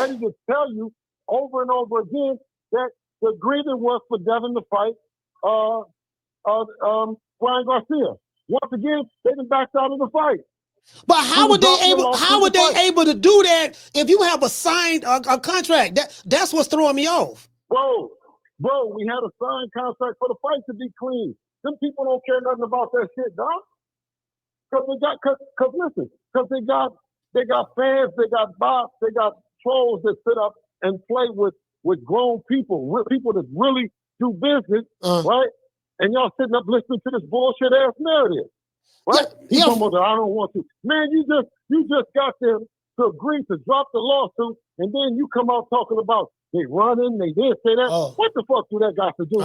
ready to tell you over and over again that the agreement was for Devin to fight Ryan Garcia. Once again, they done backed out of the fight. But how would they able to do that if you have a signed a contract? That's what's throwing me off. Bro, we had a signed contract for the fight to be clean. Them people don't care nothing about that shit, dog. Cause they got fans, they got bots, they got trolls that sit up and play with grown people that really do business, right? And y'all sitting up listening to this bullshit ass narrative, right? I don't want to. Man, you just got them to agree to drop the lawsuit, and then you come out talking about they running, they did say that. What the fuck do that got to do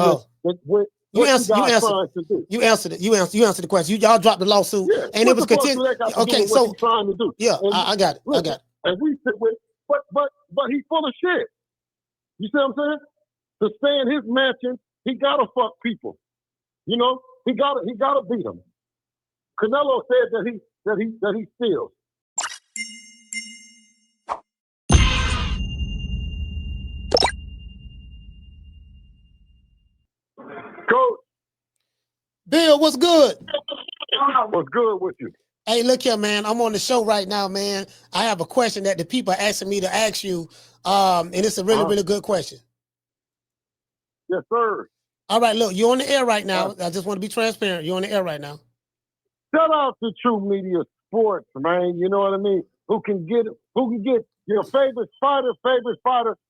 with you answered it. You answered the question. Y'all dropped the lawsuit, and it was continued. Okay, so trying to do. Yeah, I got it. And we sit with, but he's full of shit. You see what I'm saying? To stay in his mansion, he gotta fuck people. You know, he gotta beat them. Canelo said that he steals. Coach. Bill, what's good? What's good with you? Hey, look here, man. I'm on the show right now, man. I have a question that the people are asking me to ask you, and it's a really good question. Yes, sir. All right, look, you're on the air right now. I just want to be transparent. You're on the air right now. Shout out to True Media Sports, man. You know what I mean? Who can get your favorite fighter,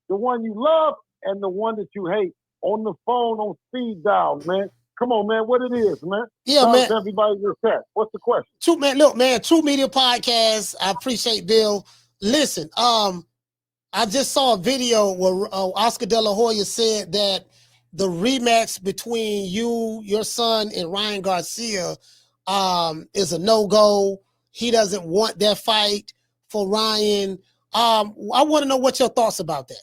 the one you love and the one that you hate on the phone on speed dial, man. Come on, man. What it is, man? Yeah, man. Everybody in your chat. What's the question? True, man. Look, man. True Media Podcast. I appreciate Bill. Listen, I just saw a video where Oscar Dela Hoya said that the rematch between your son, and Ryan Garcia is a no-go. He doesn't want that fight for Ryan. I want to know what your thoughts about that.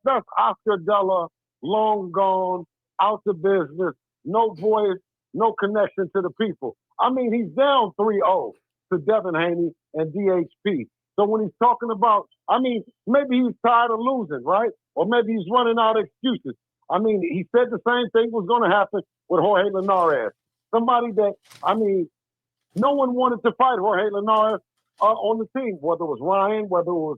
That's Oscar Dela, long gone, out the business, no voice, no connection to the people. I mean, he's down 3-0 to Devin Haney and DHP. So when he's talking about, I mean, maybe he's tired of losing, right? Or maybe he's running out of excuses. I mean, he said the same thing was going to happen with Jorge Linares. Somebody that, I mean, no one wanted to fight Jorge Linares on the team, whether it was Ryan, whether it was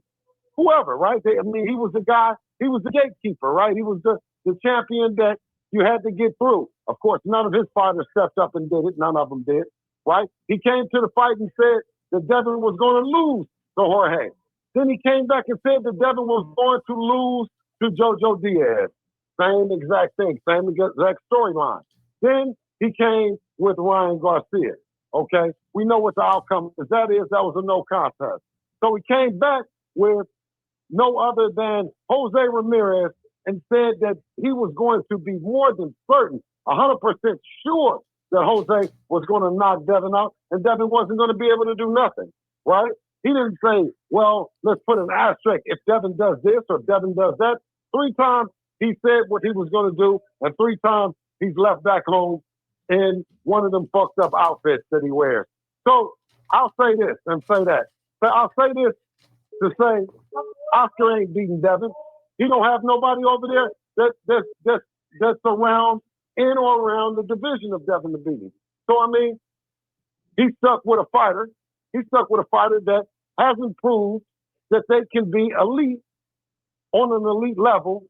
whoever, right? I mean, he was the guy, he was the gatekeeper, right? He was the champion that you had to get through. Of course, none of his fighters stepped up and did it. None of them did, right? He came to the fight and said that Devin was going to lose to Jorge. Then he came back and said that Devin was going to lose to Jojo Diaz. Same exact thing, same exact storyline. Then he came with Ryan Garcia, okay? We know what the outcome is. That was a no contest. So he came back with no other than Jose Ramirez and said that he was going to be more than certain, 100% sure that Jose was going to knock Devin out and Devin wasn't going to be able to do nothing, right? He didn't say, well, let's put an asterisk if Devin does this or if Devin does that. 3 times he said what he was going to do, and 3 times he's left back home in one of them fucked up outfits that he wears. So I'll say this and say that. So I'll say this to say Oscar ain't beating Devin. He don't have nobody over there that's around, in or around the division of Devin to beat him. So, I mean, he's stuck with a fighter. He's stuck with a fighter that hasn't proved that they can be elite on an elite level.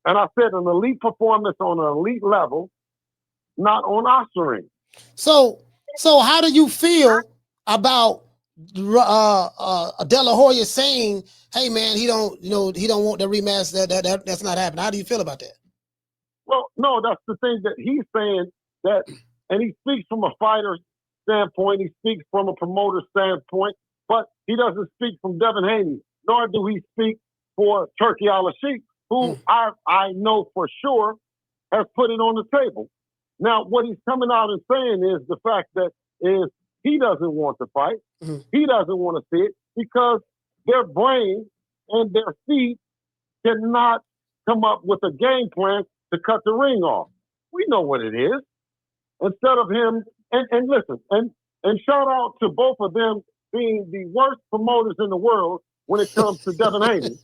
And I said an elite performance on an elite level, not on Oscaring. So how do you feel about Dela Hoya saying, "Hey man, he don't want the rematch. That's not happening." How do you feel about that? Well, no, that's the thing that he's saying that, and he speaks from a fighter standpoint. He speaks from a promoter standpoint, but he doesn't speak from Devin Haney, nor do he speak for Turkey Al-Sheikh, who I know for sure has put it on the table. Now, what he's coming out and saying is the fact that is he doesn't want to fight. Mm-hmm. He doesn't want to see it because their brain and their feet cannot come up with a game plan to cut the ring off. We know what it is. Instead of him, and listen, and shout out to both of them being the worst promoters in the world when it comes to Devin Haney.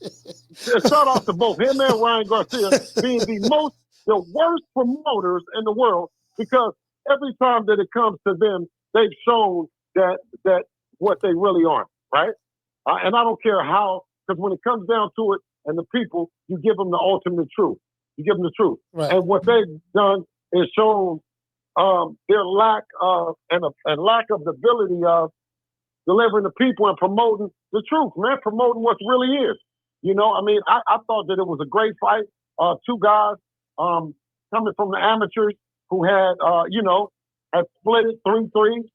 Shout out to both him and Ryan Garcia being the worst promoters in the world, because every time that it comes to them, they've shown that what they really aren't, right? And I don't care how, because when it comes down to it, and the people, you give them the ultimate truth. You give them the truth. Right. And what they've done is shown their lack of and lack of the ability of delivering to people and promoting the truth, man, promoting what really is. You know, I mean, I thought that it was a great fight. Two guys coming from the amateurs who had, had split it 3-3.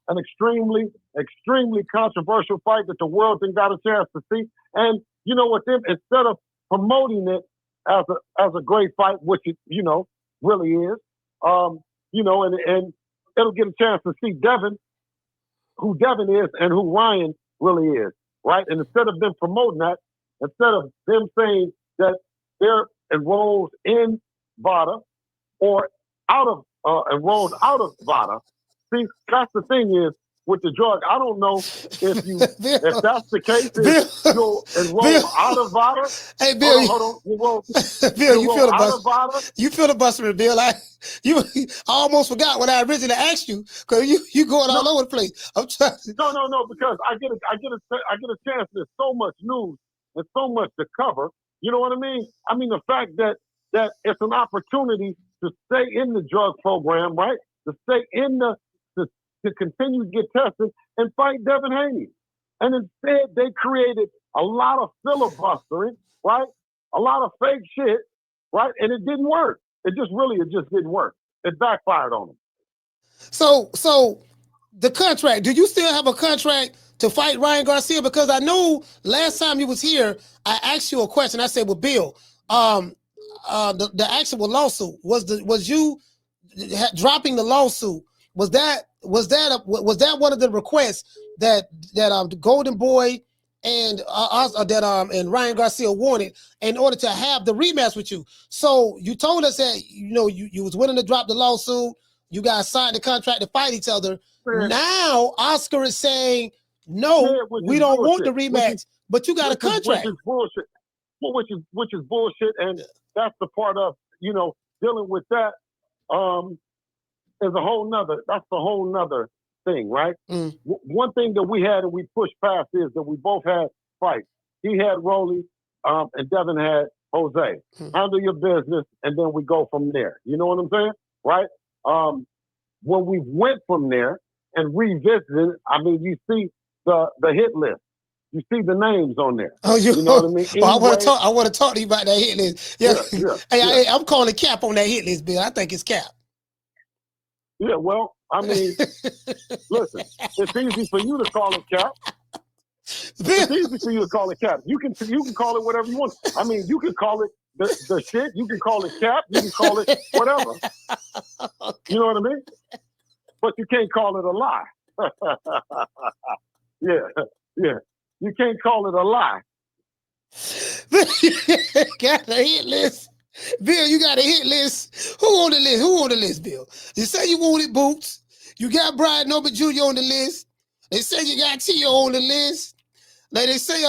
An extremely controversial fight that the world didn't got a chance to see. And, you know, with them, instead of promoting it as a great fight, which it, really is, and it'll get a chance to see who Devin is and who Ryan really is, right? And instead of them promoting that, instead of them saying that they're enrolled in VADA or enrolled out of VADA, see, that's the thing is, with the drug, I don't know if that's the case, if you'll enroll out of VADA. Hey, Bill, hold on. Bill, you feel the buster, Bill. I almost forgot what I originally asked you, because you going all over the place. I'm trying. No, because I get a chance. There's so much news and so much to cover. You know what I mean? I mean the fact that it's an opportunity to stay in the drug program, right? To stay in to continue to get tested and fight Devin Haney. And instead, they created a lot of filibustering, right? A lot of fake shit, right? And it didn't work. It just didn't work. It backfired on them. So the contract, do you still have a contract to fight Ryan Garcia? Because I know last time you was here, I asked you a question. I said, well, Bill, the actual lawsuit, was you dropping the lawsuit, was that one of the requests that the Golden Boy and and Ryan Garcia wanted in order to have the rematch with you? So you told us that you was willing to drop the lawsuit. You guys signed the contract to fight each other. Man. Now Oscar is saying no, we don't want the rematch, but you got a contract. Which is bullshit. Well, which is bullshit, and that's the part of dealing with that. Is a whole nother thing, right? Mm. One thing that we had and we pushed past is that we both had fights. He had Rolly, and Devin had Jose. Handle your business, and then we go from there. You know what I'm saying? Right? When we went from there and revisited, I mean, you see the hit list. You see the names on there. Oh, you know what I mean? Anyway, I want to talk to you about that hit list. Yeah. Hey, I'm calling Cap on that hit list, Bill. I think it's Cap. Yeah, well, I mean, listen, it's easy for you to call it Cap. It's easy for you to call it Cap. You can call it whatever you want. I mean, you can call it the shit. You can call it Cap. You can call it whatever. Okay. You know what I mean? But you can't call it a lie. Yeah. You can't call it a lie. Got a hit list. Bill, you got a hit list. Who on the list, Bill? You say you wanted Boots. You got Brian Noble Jr. on the list. They say you got Tio on the list. Like they say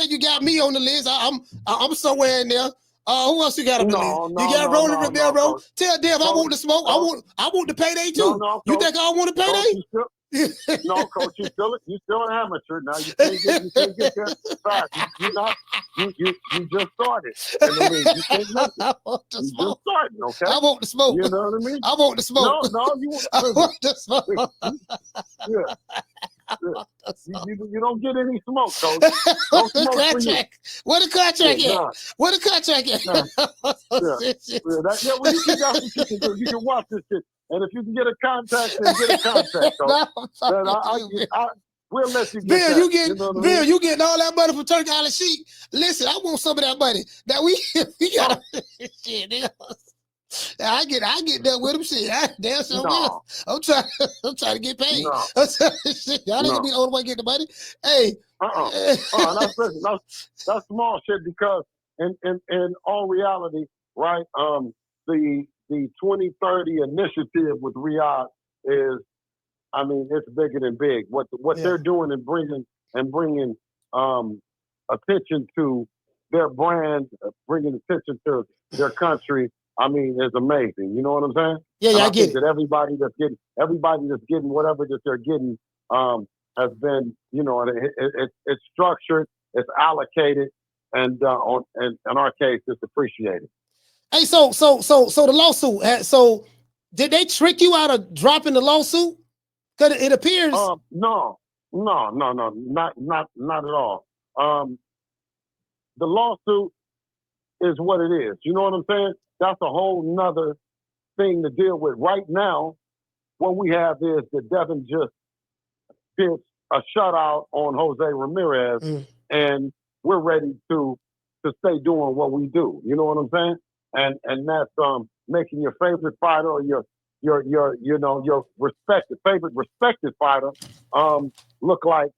you got me on the list. I'm somewhere in there. Who else you got on the list? You got Rolling Romero. Tell Dev I want the smoke. I want the payday too. You think I want the payday? No, Coach, you still an amateur now. You can't get there fast. You just started. You can't make it. I want the smoke. Just starting, okay? I want the smoke. You know what I mean? I want the smoke. No, you want. I want the smoke. You don't get any smoke, Coach. No smoke for you. What the contract is? What the contract is? Well, you can got some shit to do. You can watch this shit. And if you can get a contact, then get a contact, we'll let you get Bill, that. Bill, you getting all that money from Turkey Island Sheep. Listen, I want some of that money. That we got shit. I get that with him. Shit, damn sure will. I'm trying to get paid. Y'all ain't gonna be the only one getting the money. Hey, that's small shit, because in all reality, right? The 2030 initiative with Riyadh is, I mean, it's bigger than big. What they're doing and bringing and bringing attention to their brand, bringing attention to their country, I mean, is amazing. You know what I'm saying? Yeah, And I I get think it. that everybody that's getting whatever that they're getting has been, it's structured, it's allocated, and in our case, it's appreciated. Hey, so the lawsuit. So did they trick you out of dropping the lawsuit? Because it appears. No, not at all. The lawsuit is what it is. You know what I'm saying? That's a whole nother thing to deal with. Right now, what we have is that Devin just pitched a shutout on Jose Ramirez, and we're ready to stay doing what we do. You know what I'm saying? And that's making your favorite fighter or your favorite respected fighter look like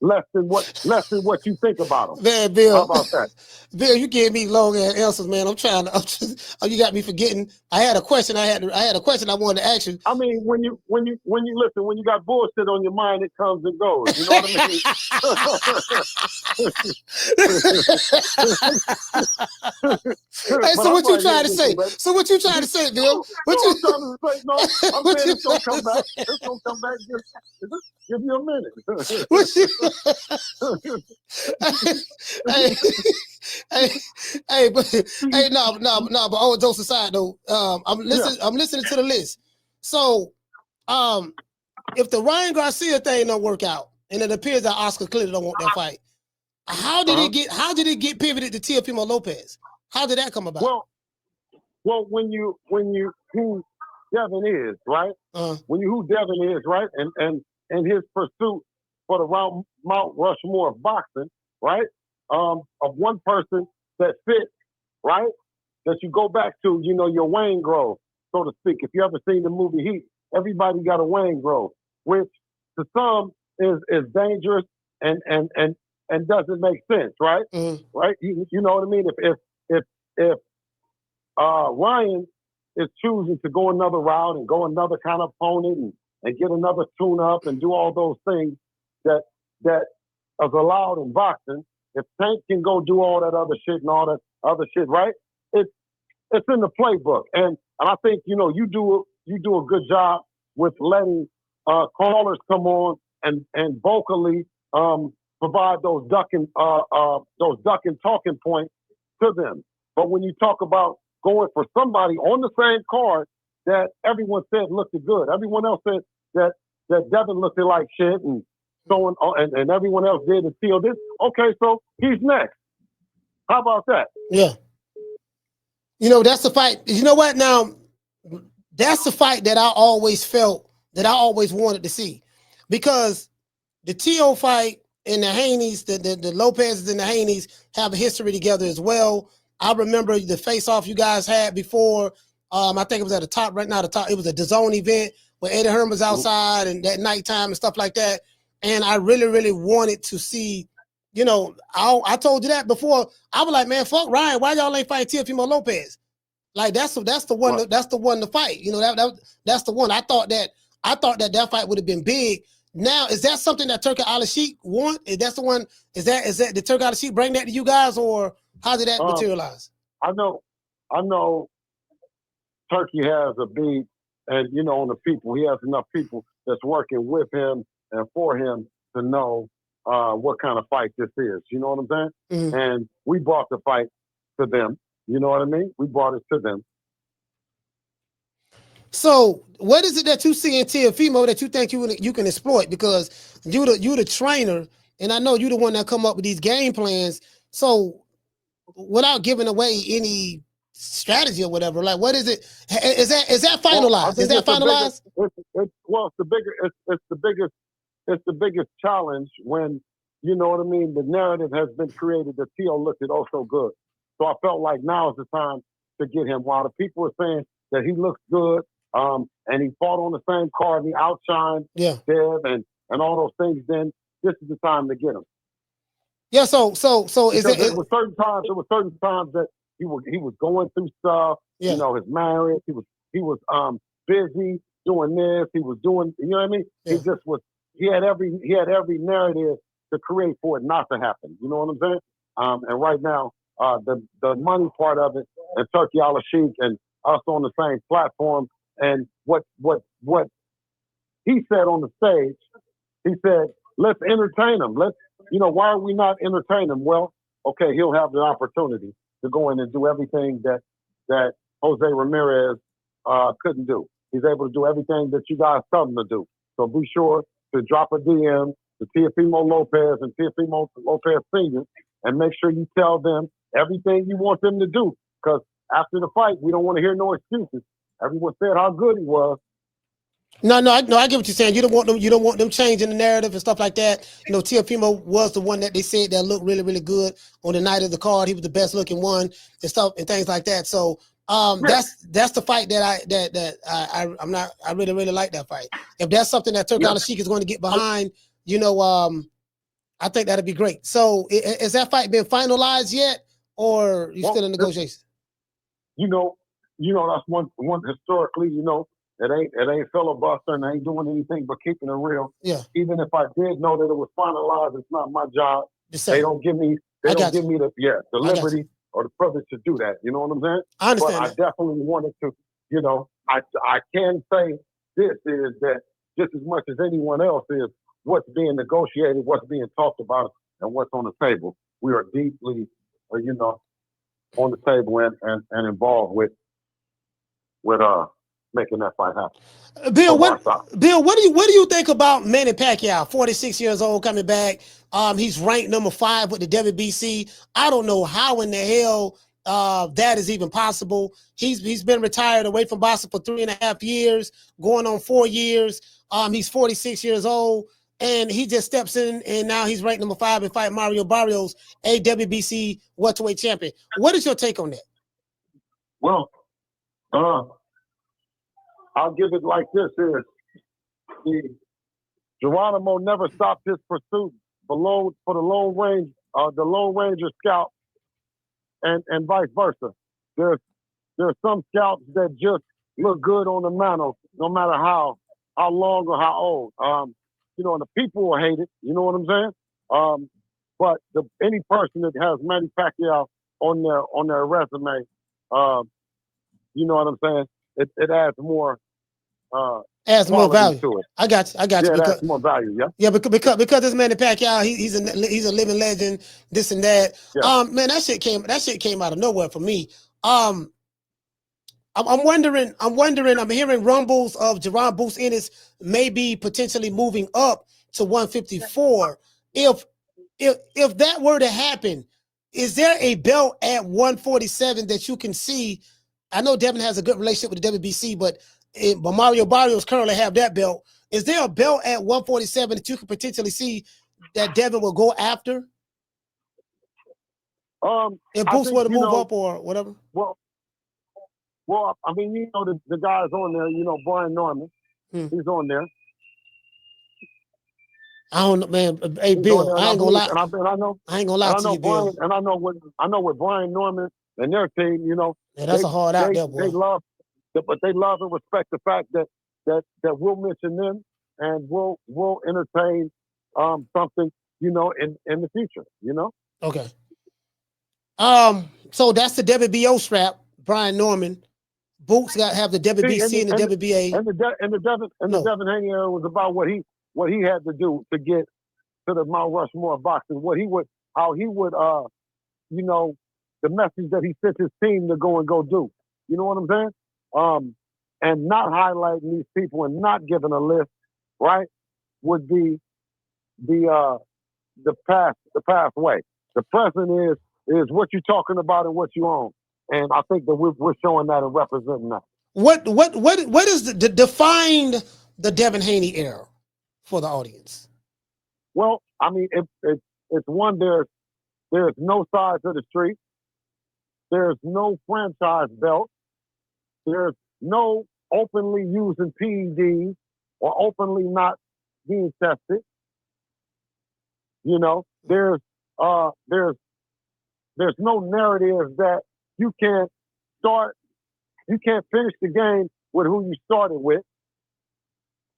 less than what you think about them. Man, Bill. How about that? Bill, you gave me long ass answers, man. You got me forgetting. I had a question. I had a question I wanted to ask you. I mean, when you listen, when you got bullshit on your mind, it comes and goes. You know what I mean? Hey, so what you trying to say? So what you trying to say, Bill? What you trying to say? No, I'm saying it's gonna come back. It's gonna come back. Just give me a minute. But all jokes aside though, I'm listening to the list. So, if the Ryan Garcia thing don't work out, and it appears that Oscar clearly don't want that fight, how did it get pivoted to Teofimo Lopez? How did that come about? Well, when you who Devin is, right? When you who Devin is, right? And his pursuit for the Mount Rushmore of boxing, right? Of one person that fits, right? That you go back to, your Wayne Grove, so to speak. If you ever seen the movie Heat, everybody got a Wayne Grove, which to some is dangerous and doesn't make sense, right? Right? You know what I mean? If Ryan is choosing to go another route and go another kind of opponent and get another tune-up and do all those things that is allowed in boxing, if Tank can go do all that other shit and all that other shit, right? It's in the playbook, and I think you do a good job with letting callers come on and vocally provide those ducking talking points to them. But when you talk about going for somebody on the same card that everyone said looked good, everyone else said that Devin looked like shit, and so on, and everyone else did until this. Okay, so he's next. How about that? Yeah. That's the fight. You know what? Now, that's the fight that I always felt that I always wanted to see, because the Teo fight and the Haneys, the Lopez's and the Haneys have a history together as well. I remember the face-off you guys had before. I think it was at the top, right now. The top. It was a DAZN event where Eddie Hearn was outside and that nighttime and stuff like that. And I really, really wanted to see. I told you that before. I was like, man, fuck Ryan. Why y'all ain't fighting Teofimo Lopez? Like that's the one. Right. That's the one to fight. That's the one. I thought that fight would have been big. Now, is that something that Turki Al-Sheikh want? Is that the one? Is that did Turki Al-Sheikh bring that to you guys, or how did that materialize? I know Turki has a beat, and on the people, he has enough people that's working with him and for him to know what kind of fight this is. You know what I'm saying? Mm-hmm. And we brought the fight to them. You know what I mean? We brought it to them. So, what is it that you see in Teofimo that you think you can exploit? Because you the trainer, and I know you the one that come up with these game plans. So, without giving away any strategy or whatever, like what is it? Is that finalized? Is that finalized? It's the biggest challenge when you know what I mean. The narrative has been created that Teo looked it oh so good. So I felt like now is the time to get him. While the people are saying that he looks good, and he fought on the same card, he outshined Dev and all those things, then this is the time to get him. Yeah, so is it? There were certain times that he was going through stuff. Yeah. His marriage. He was busy doing this. He was doing. You know what I mean? Yeah. He just was he had every narrative to create for it not to happen. You know what I'm saying? And right now, the money part of it, and Turkey Al Sheikh and us on the same platform, and what he said on the stage, he said, let's entertain him. Why are we not entertaining him? Well, okay, he'll have the opportunity to go in and do everything that Jose Ramirez couldn't do. He's able to do everything that you guys tell him to do. So be sure to drop a DM to Teofimo Lopez and Teofimo Lopez Sr. and make sure you tell them everything you want them to do. Because after the fight, we don't want to hear no excuses. Everyone said how good he was. No, I get what you're saying. You don't want them changing the narrative and stuff like that. Teofimo was the one that they said that looked really, really good on the night of the card. He was the best looking one and stuff and things like that. So that's the fight that I really, really like that fight. If that's something that Turkey Al Sheikh is going to get behind, I think that'd be great. So has that fight been finalized yet, or you still in negotiations? That's one historically, it ain't filibustering, ain't doing anything but keeping it real. Yeah. Even if I did know that it was finalized, it's not my job. They don't give me the liberty or the privilege to do that. You know what I'm saying? I understand. But I definitely wanted to, I can say this is that just as much as anyone else is what's being negotiated, what's being talked about, and what's on the table. We are deeply, on the table and involved with making that fight happen. Bill, what do you think about Manny Pacquiao? 46 years old, coming back. He's ranked number 5 with the WBC. I don't know how in the hell that is even possible. He's been retired away from boxing for 3.5 years, going on 4 years. He's 46 years old, and he just steps in, and now he's ranked number 5 and fight Mario Barrios, a WBC welterweight champion. What is your take on that? Well, I'll give it like this: Geronimo never stopped his pursuit for the Lone Ranger scout, and vice versa. There's some scouts that just look good on the mantle, no matter how long or how old. And the people will hate it. You know what I'm saying? But any person that has Manny Pacquiao on their resume, you know what I'm saying? It adds more. Adds more value to it. I got you. Yeah, because more value. Yeah. Yeah, because this Manny Pacquiao, he's a living legend. This and that. Yeah. Man, that shit came out of nowhere for me. I'm wondering. I'm hearing rumbles of Jerron Boots Ennis maybe potentially moving up to 154. If that were to happen, is there a belt at 147 that you can see? I know Devin has a good relationship with the WBC, but Mario Barrios currently have that belt. Is there a belt at 147 that you could potentially see that Devin will go after? If Boots were to move up or whatever? Well, I mean, the guys on there, Brian Norman, he's on there. I don't know, man. Hey, Bill, I ain't gonna lie. I ain't gonna lie to you, Bill. And I know with Brian Norman and their team, yeah, that's a hard out there, boy. They love and respect the fact that we'll mention them and we'll entertain something, in the future, Okay. So that's the WBO strap, Brian Norman. Boots have the WBC and the WBA. And the Devin Haney era was about what he had to do to get to the Mount Rushmore of boxing. How he would the message that he sent his team to go do. You know what I'm saying? And not highlighting these people and not giving a list, right, would be the pathway. The present is what you're talking about and what you own. And I think that we're showing that and representing that. What is the define the Devin Haney era for the audience? Well, I mean, it's one, there's no sides of the street. There's no franchise belt. There's no openly using PEDs or openly not being tested. There's no narrative that you can't finish the game with who you started with.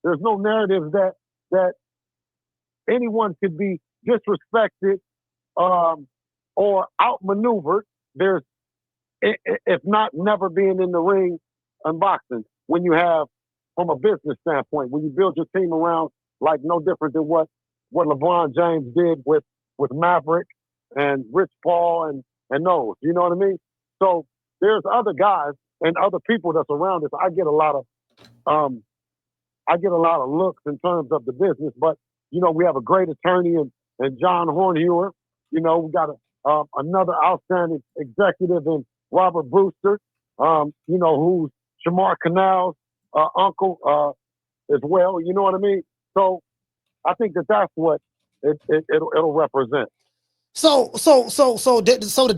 There's no narrative that anyone could be disrespected or outmaneuvered. There's, if not never being in the ring in boxing, when you have, from a business standpoint, when you build your team around, like no different than what LeBron James did with Maverick and Rich Paul and those, you know what I mean? So there's other guys and other people that's around us. I get a lot of looks in terms of the business, but you know, we have a great attorney and John Hornhewer. You know, we got another outstanding executive in Robert Brewster. You know, who's Shamar Canal's uncle as well. You know what I mean? So I think that's what it'll represent. So the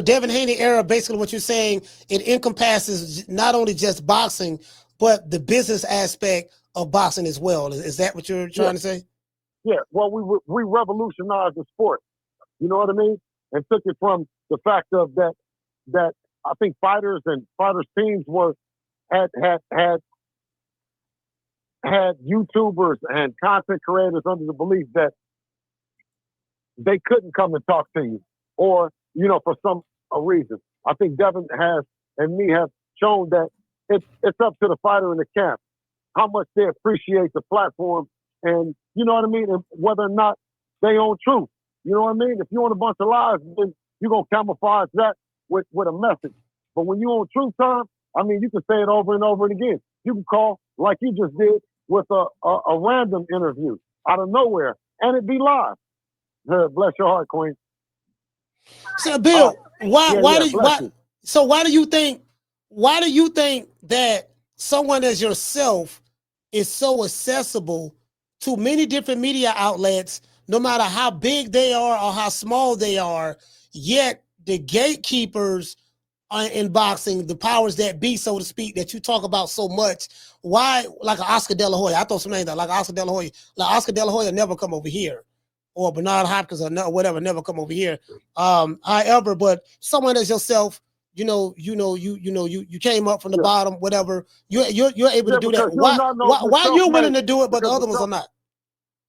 Devin Haney era, basically what you're saying, it encompasses not only just boxing, but the business aspect of boxing as well. Is that what you're trying to say? Yeah. Well, we revolutionized the sport. You know what I mean? And took it from the fact of that I think fighters and fighters teams had YouTubers and content creators under the belief that they couldn't come and talk to you, or, you know, for some reason. I think Devin and me have shown that it's up to the fighter in the camp how much they appreciate the platform, and you know what I mean, and whether or not they own truth. You know what I mean? If you own a bunch of lies, then you're gonna camouflage that with a message. But when you own truth time, I mean, you can say it over and over and again. You can call like you just did with a random interview out of nowhere, and it be live. Bless your heart, Queen. So, Bill, why do you think that someone as yourself is so accessible to many different media outlets, no matter how big they are or how small they are, yet the gatekeepers in boxing, the powers that be, so to speak, that you talk about so much, why, like an Oscar Dela Hoya, I throw some names out, like Oscar Dela Hoya never come over here, or Bernard Hopkins or whatever, never come over here. However, but someone as yourself, you came up from the bottom, whatever. You're able to do that. Why you're willing to do it, but the other ones are not?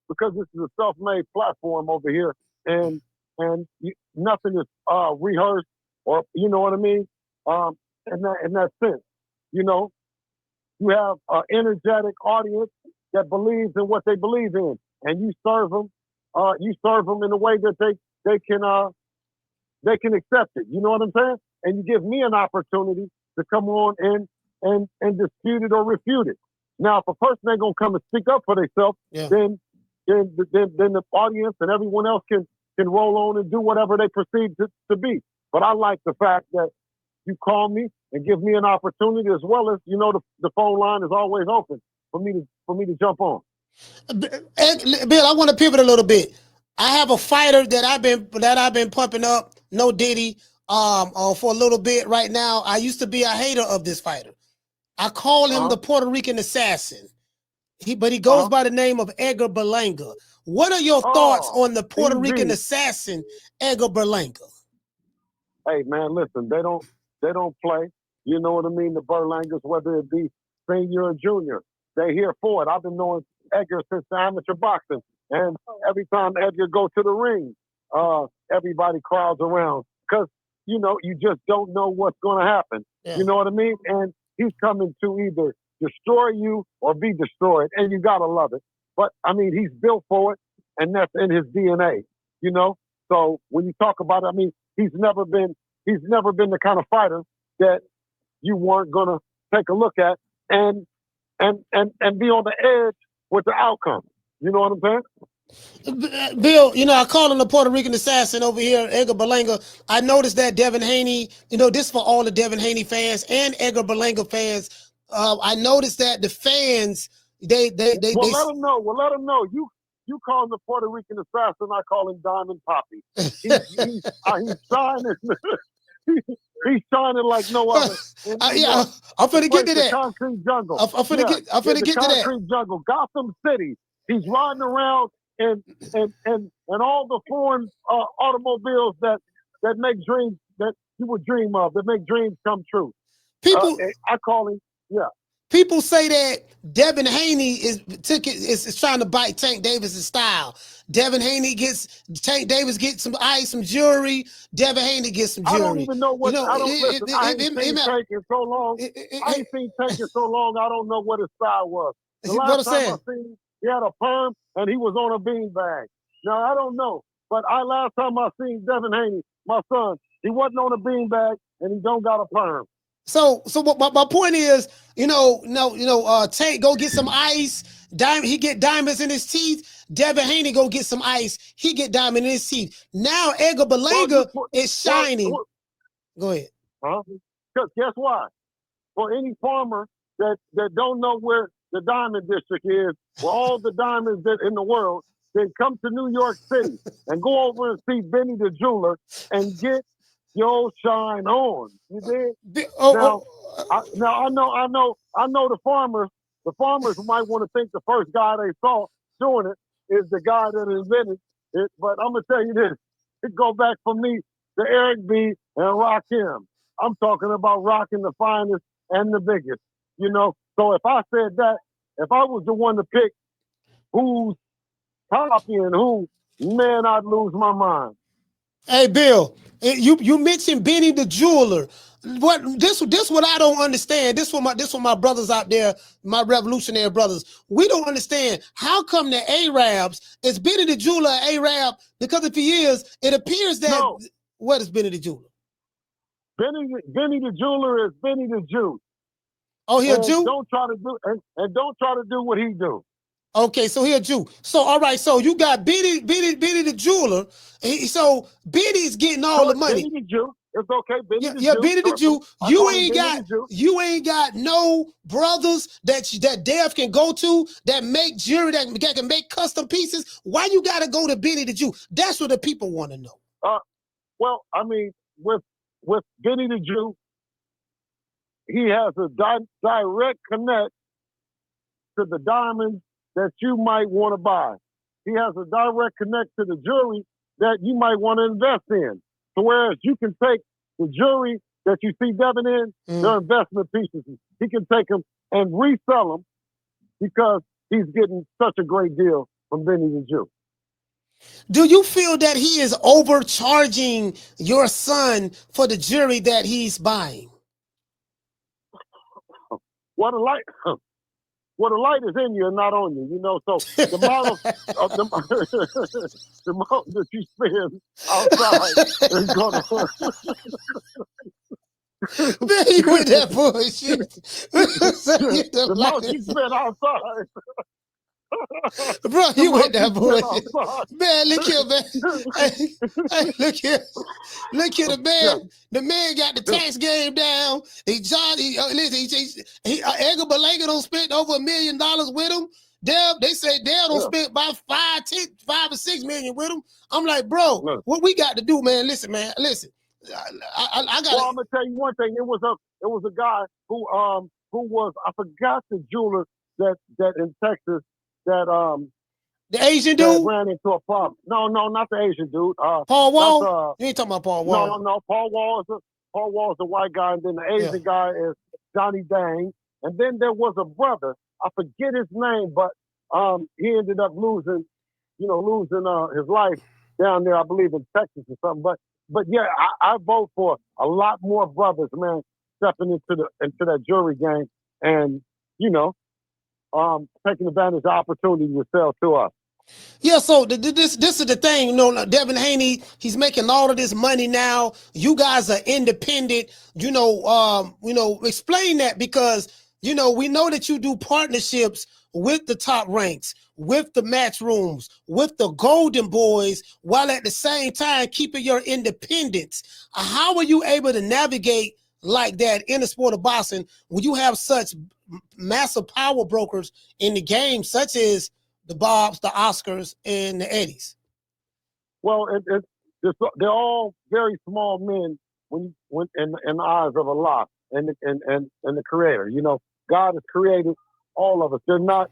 Because this is a self-made platform over here, and nothing is rehearsed, or you know what I mean. In that sense, you know, you have an energetic audience that believes in what they believe in, and you serve them. You serve them in a way that they can accept it. You know what I'm saying? And you give me an opportunity to come on and dispute it or refute it. Now, if a person ain't gonna come and speak up for themselves, then the audience and everyone else can roll on and do whatever they perceive to be. But I like the fact that you call me and give me an opportunity, as well as, you know, the phone line is always open for me to jump on. Bill, I want to pivot a little bit. I have a fighter that I've been pumping up, No Diddy, for a little bit right now. I used to be a hater of this fighter. I call him the Puerto Rican assassin. But he goes by the name of Edgar Berlanga. What are your thoughts on the Puerto Rican assassin, Edgar Berlanga? Hey man, listen, they don't play. You know what I mean? The Berlangas, whether it be senior or junior, they're here for it. I've been knowing Edgar since the amateur boxing, and every time Edgar go to the ring, everybody crowds around, because you know, you just don't know what's going to happen. You know what I mean? And he's coming to either destroy you or be destroyed, and you gotta love it. But I mean, he's built for it, and that's in his DNA. You know, so when you talk about it, I mean, he's never been the kind of fighter that you weren't gonna take a look at and be on the edge with the outcome. You know what I'm saying? Bill, you know, I call him the Puerto Rican assassin over here, Edgar Berlanga. I noticed that Devin Haney, you know, this for all the Devin Haney fans and Edgar Berlanga fans. I noticed that the fans, they let them know. Well, let them know. You call him the Puerto Rican assassin. I call him Diamond Poppy. He's shining. He's shining like no other. I'm finna get to that. Concrete jungle. I'm finna get to that. Concrete jungle, Gotham City. He's riding around and all the foreign automobiles that make dreams that you would dream of, that make dreams come true. People, I call him. Yeah. people say that Devin Haney is trying to bite Tank Davis' style. Devin Haney Tank Davis gets some ice, some jewelry. Devin Haney gets some jewelry. I don't even know what. I don't listen. I ain't seen Tank in so long. I ain't seen Tank in so long. I don't know what his style was. The last time I seen him, he had a perm and he was on a beanbag. Now I don't know, but last time I seen Devin Haney, my son, he wasn't on a beanbag and he don't got a perm. So my point is, Tank go get some ice. He get diamonds in his teeth. Devin Haney go get some ice. He get diamond in his teeth. Now Edgar Berlanga is shining. Go ahead. Huh? Because guess why? For any farmer that don't know where the diamond district is, where all the diamonds that in the world, they come to New York City and go over and see Benny the jeweler and get your shine on. You did? Now I know the farmers. The farmers might want to think the first guy they saw doing it is the guy that invented it. But I'm gonna tell you this: it go back for me to Eric B. and Rakim. I'm talking about rocking the finest and the biggest. You know. So if I said that, if I was the one to pick who's copying who, man, I'd lose my mind. Hey, Bill, you mentioned Benny the jeweler. This what I don't understand. This what my brothers out there, my revolutionary brothers, we don't understand. How come the Arabs is Benny the jeweler Arab? Because if he is, it appears that what is Benny the jeweler? Benny the jeweler is Benny the Jew. Oh, he a Jew? Don't try to do what he do. Okay, so he a Jew. So all right, so you got Benny the jeweler. So Benny's getting all the money. Benny the Jew. It's okay. Benny the Jew. Yeah, Benny the Jew. You ain't got no brothers that Dev can go to that make jewelry that can make custom pieces. Why you gotta go to Benny the Jew? That's what the people want to know. Well, I mean, with Benny the Jew, he has a direct connect to the diamonds that you might want to buy. He has a direct connect to the jewelry that you might want to invest in. So whereas you can take the jewelry that you see Devin in, they're investment pieces. He can take them and resell them because he's getting such a great deal from Benny the Jew. Do you feel that he is overcharging your son for the jewelry that he's buying? What a light is in you and not on you, you know. So the amount the amount that you spend outside is gonna. Man, you with that bullshit. The amount you spend outside. Bro, you with that bullshit. Man, look here, man. Hey, look here. Look here, the man. Yeah. The man got the tax game down. Edgar Berlanga don't spend over $1 million with him. They say Dale don't spend about 5 or 6 million with him. I'm like, bro, what we got to do, man? Listen, man. Listen. I got. Well, I'm gonna tell you one thing. It was a guy who was, I forgot the jeweler that in Texas that the Asian dude ran into a problem. No, not the Asian dude. Paul Wall. You ain't talking about Paul Wall. No. Paul Wall is the white guy, and then the Asian guy is Johnny Dang. And then there was a brother. I forget his name, but he ended up losing his life down there, I believe in Texas or something. But yeah, I vote for a lot more brothers, man, stepping into that jewelry game and taking advantage of the opportunity to sell to us. Yeah, so this is the thing, Devin Haney, he's making all of this money now. You guys are independent, explain that because, we know that you do partnerships with the top ranks, with the match rooms, with the Golden Boys, while at the same time keeping your independence. How are you able to navigate like that in the sport of boxing when you have such massive power brokers in the game, such as the Bobs, the Oscars, and the Eddies? Well, they're all very small men when in the eyes of Allah and the Creator. God has created all of us. They're not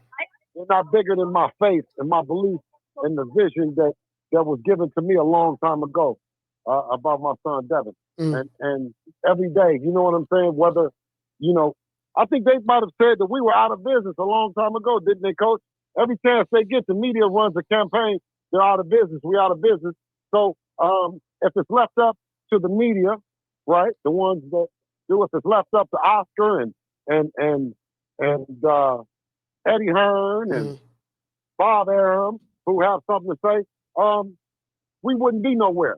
bigger than my faith and my belief and the vision that was given to me a long time ago about my son Devin. And every day, you know what I'm saying? Whether I think they might have said that we were out of business a long time ago, didn't they, Coach? Every chance they get, the media runs a campaign. They're out of business. We out of business. So if it's left up to the media, right, the ones that do, if it's left up to Oscar and Eddie Hearn and Bob Arum, who have something to say, we wouldn't be nowhere.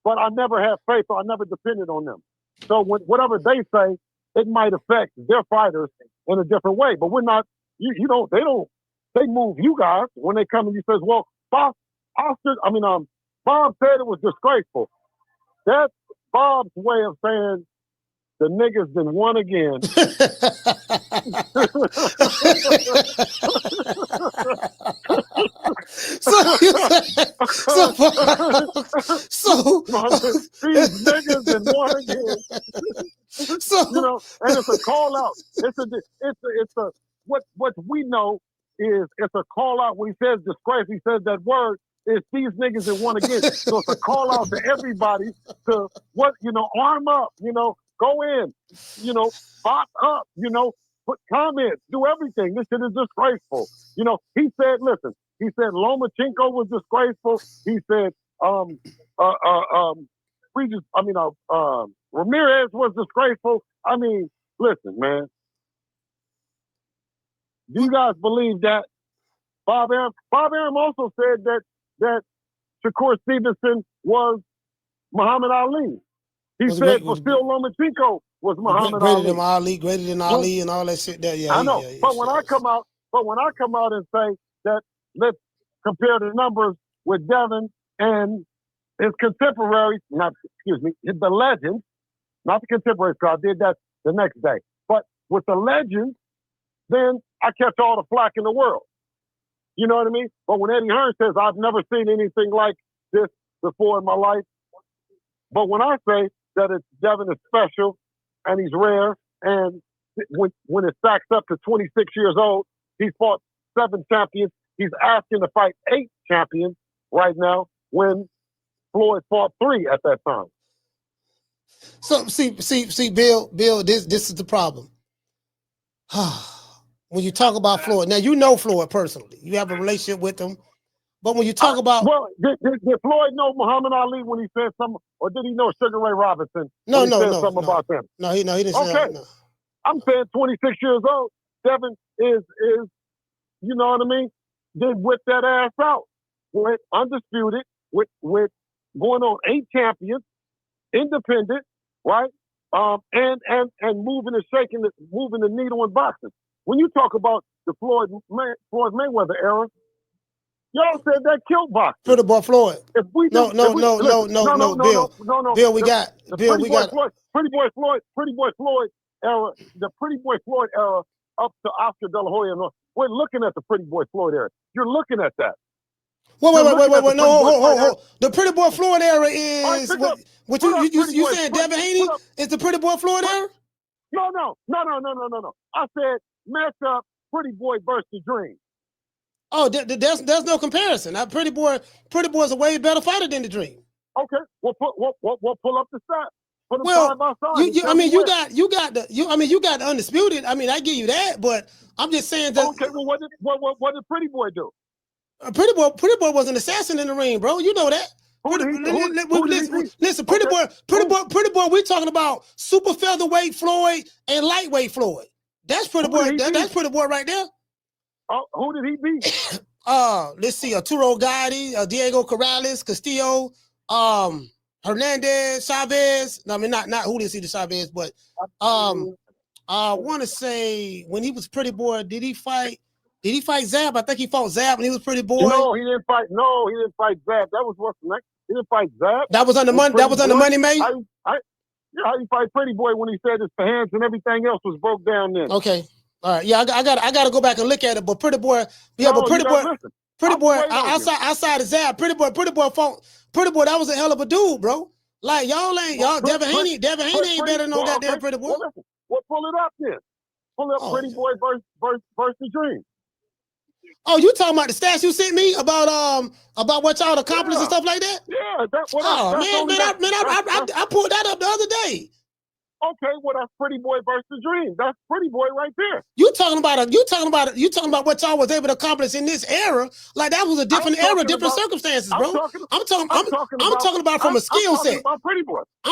But I never had faith, or I never depended on them. So whatever they say, it might affect their fighters in a different way. But we're not. They move you guys when they come and you says, well, Bob said it was disgraceful. That's Bob's way of saying the niggas done won again. These niggas done won again. And it's a call out. It's a what we know is it's a call out. When he says disgrace, he says that word. It's these niggas that won again. So it's a call out to everybody to arm up, go in, box up, put comments, do everything. This shit is disgraceful. He said Lomachenko was disgraceful. He said Ramirez was disgraceful. I mean, listen, man. Do you guys believe that? Bob Arum also said that Shakur Stevenson was Muhammad Ali. He said Phil Lomachenko was Muhammad Ali. Greater than Ali and all that shit there. Yeah, I know. But when I come out and say that let's compare the numbers with Devin and his contemporaries, the legends, not the contemporaries, because I did that the next day. But with the legends, then I catch all the flack in the world. You know what I mean? But when Eddie Hearn says, I've never seen anything like this before in my life. But when I say that Devin is special and he's rare, and when it stacks up to 26 years old, he's fought 7 champions. He's asking to fight 8 champions right now when Floyd fought 3 at that time. So see, Bill, this is the problem. When you talk about Floyd, now you know Floyd personally. You have a relationship with him. But when you talk about... Well, did Floyd know Muhammad Ali when he said something, or did he know Sugar Ray Robinson when he said something about them? No, he didn't say that. No. I'm saying 26 years old, Devin is you know what I mean? Did whip that ass out. Went undisputed, with going on 8 champions, independent, right? And moving and shaking, moving the needle in boxing. When you talk about the Floyd Mayweather era, y'all said that killed boxing. Pretty Boy Floyd. Bill, we got Pretty Boy Floyd era, the Pretty Boy Floyd era up to Oscar De La Hoya. We're looking at the Pretty Boy Floyd era. You're looking at that. Wait, no, hold. The Pretty Boy Floyd era is what you saying? Devin Haney is the Pretty Boy Floyd era? No. I said match up Pretty Boy versus the Dream. Oh, there's no comparison. Now, Pretty Boy's a way better fighter than the Dream. Okay, we'll pull up the stats. Put them side by side. You got the undisputed. I mean, I give you that, but I'm just saying that. Okay, well, what did Pretty Boy do? Pretty Boy was an assassin in the ring, bro. You know that. Listen, Pretty Boy. We talking about super featherweight Floyd and lightweight Floyd. That's Pretty Boy. That's Pretty Boy right there. Who did he beat? Let's see. Arturo Gatti, Diego Corrales, Castillo, Hernandez, Chavez. No, I mean not who did see the Chavez, but I want to say when he was Pretty Boy, did he fight Zab? I think he fought Zab when he was Pretty Boy. No, he didn't fight Zab. That was what's next. He didn't fight Zab. That was on the money. That was on the money, mate. How you fight Pretty Boy when he said his hands and everything else was broke down then? Okay. All right, yeah, I got to go back and look at it. But Pretty Boy, outside of Zab, Pretty Boy fought. Pretty Boy, that was a hell of a dude, bro. Like y'all, Devin Haney ain't better than no goddamn Pretty Boy. Well, pull it up then. Pull up Pretty Boy versus the Dream. Oh, you talking about the stats you sent me about what y'all accomplished and stuff like that? Yeah, I pulled that up the other day. Okay, well that's Pretty Boy versus Dream. That's Pretty Boy right there. You talking about what y'all was able to accomplish in this era? Like that was a different era, different circumstances, bro. I'm talking about from a skill set. I'm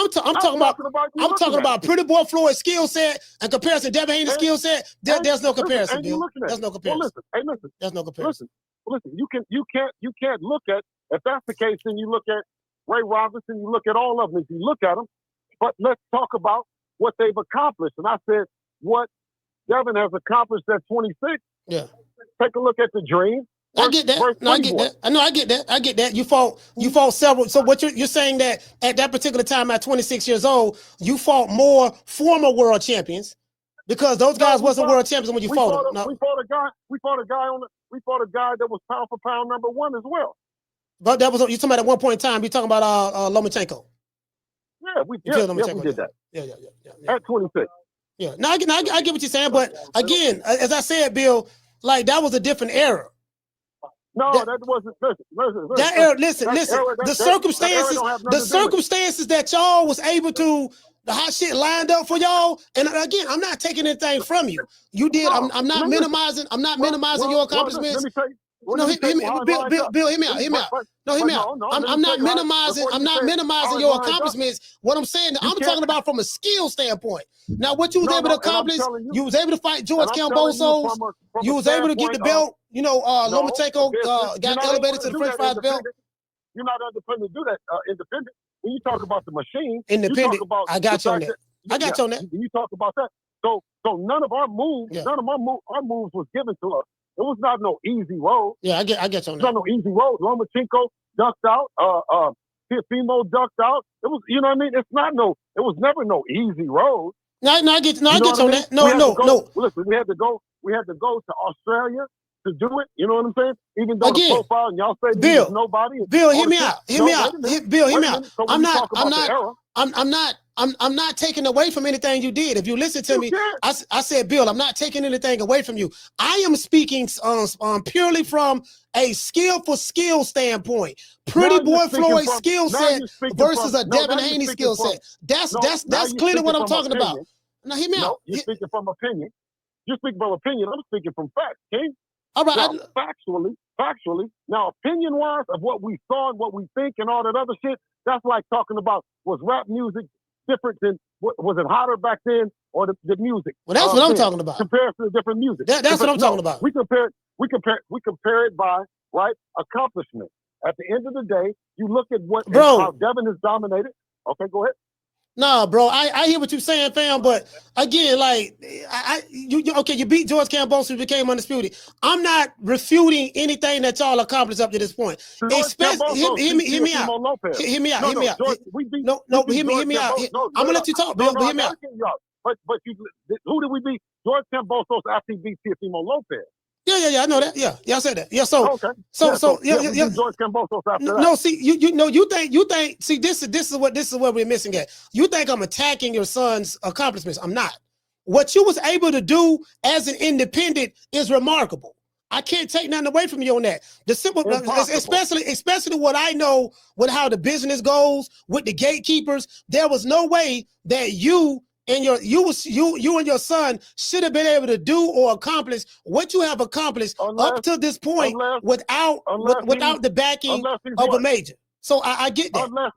talking about Pretty Boy. I'm talking about Pretty Boy Floyd's skill set and comparison to Devin Haney's skill set. There's no comparison, Bill. There's no comparison. Listen. There's no comparison. Listen. You can't look at, if that's the case, then you look at Ray Robinson. You look at all of them. If you look at them, but let's talk about what they've accomplished. And I said, what Devin has accomplished at 26. Yeah. Take a look at the Dream. I get that. No, I get that. I get that. You fought several. So what you're saying that at that particular time, at 26 years old, you fought more former world champions because those guys wasn't world champions when you fought them. No. We fought a guy that was pound for pound #1 as well. But that was you talking about at one point in time. You talking about Lomachenko. Yeah, we did that. Yeah. At 26. Yeah. Now I get what you're saying, but again, as I said, Bill, like that was a different era. No, that wasn't. Listen. That era, listen. The circumstances that y'all was able to, the hot shit lined up for y'all. And again, I'm not taking anything from you. You did. I'm not minimizing. I'm not minimizing your accomplishments. Let me tell you. No, Bill, hear me out. No, hear me out. I'm not minimizing. I'm not minimizing your accomplishments. What I'm saying, I'm talking about from a skill standpoint. Now, what you was able to accomplish, you was able to fight George Kambosos. You was able to get the belt. You know, Lomachenko got elevated to the French fries belt. You're not independent to do that. Independent. When you talk about the machine, independent. I got you on that. I got you on that. You talk about that. So none of our moves, our moves was given to us. It was not no easy road. Yeah, I get you on that. It was not no easy road. Lomachenko ducked out. Teofimo ducked out. It was, you know what I mean? It was never no easy road. No, I get you on that. No. Listen, we had to go to Australia to do it. You know what I'm saying? Even though the profile and y'all say there's nobody. Bill, hear me out. Bill, hear me out. I'm not taking away from anything you did. If you listen to me, I said, Bill, I'm not taking anything away from you. I am speaking purely from a skill standpoint. Pretty Boy Floyd's skill set versus a Devin Haney skill set. That's clearly what I'm talking about. Now hear me out. You're speaking from opinion. I'm speaking from facts, King. All right. Now, factually. Now, opinion-wise of what we saw and what we think and all that other shit, that's like talking about was rap music different than, was it hotter back then or the music? Well, that's what I'm talking about. Compared to the different music. That's what I'm talking about. We compare it by, right, accomplishment. At the end of the day, you look at how Devin has dominated. Okay, go ahead. Nah, bro, I hear what you're saying, fam, but again, like, you beat George Kambosos, you became undisputed. I'm not refuting anything that y'all accomplished up to this point. Hear me out. Hear me out. I'm gonna let you talk, Bill, but hear me out. But who did we beat? George Kambosos after he beat Teofimo Lopez. Yeah, I know that. Yeah, I said that. Yeah, so George Kambosos after that. No, see, you think. See, this is what we're missing at. You think I'm attacking your son's accomplishments? I'm not. What you was able to do as an independent is remarkable. I can't take nothing away from you on that. The simple, especially what I know with how the business goes with the gatekeepers. There was no way that you and you and your son should have been able to do or accomplish what you have accomplished up to this point without the backing of a major. So I get that. Unless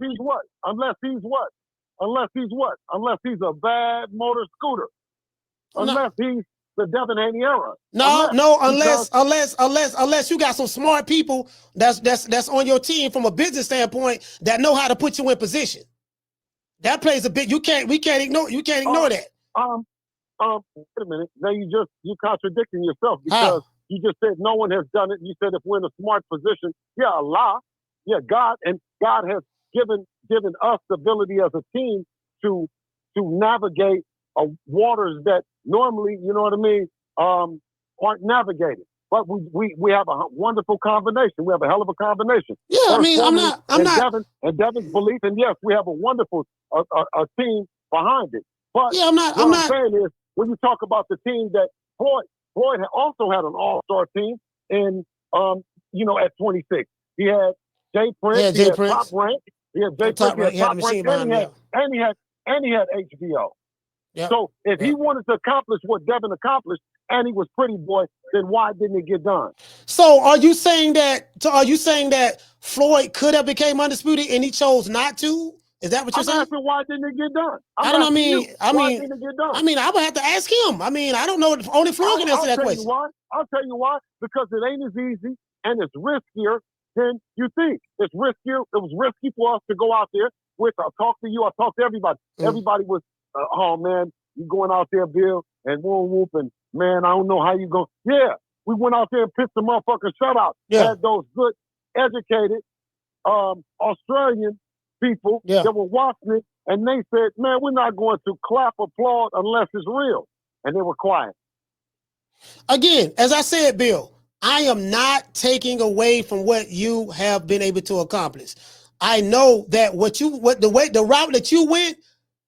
he's a bad motor scooter. Unless he's the Devin Haney era. Unless you got some smart people that's on your team from a business standpoint that know how to put you in position. That plays a big. We can't ignore that. Wait a minute. Now you're contradicting yourself because you just said no one has done it. You said if we're in a smart position, Allah, God, and God has given us the ability as a team to navigate waters that normally, you know what I mean, aren't navigated. But we have a wonderful combination. We have a hell of a combination. Yeah, I mean, I'm not. Devin's belief, and yes, we have a wonderful a team behind it. But I'm not. I'm saying is when you talk about the team that Floyd also had an all-star team, and at 26, he had Jay Prince, he had Top Rank, he had Jay Prince, he had Top Rank, and he had HBO. Yep. So if he Yep. wanted to accomplish what Devin accomplished, and he was Pretty Boy, then why didn't it get done? So are you saying that? Floyd could have became undisputed and he chose not to? Is that what you're saying? I'm asking why didn't it get done? I don't know. Why didn't it get done? I mean, I would have to ask him. I mean, I don't know. Only Floyd can answer that question. I'll tell you why. Because it ain't as easy and it's riskier than you think. It's riskier. It was risky for us to go out there with. I talked to you. I talked to everybody. Everybody was, oh man, you going out there, Bill, and whoop, and man, I don't know how you go. Yeah, we went out there and pitched the motherfucking shutout. Yeah. Had those good, educated Australian people that were watching it, and they said, man, we're not going to clap, applaud unless it's real. And they were quiet. Again, as I said, Bill, I am not taking away from what you have been able to accomplish. I know that the route that you went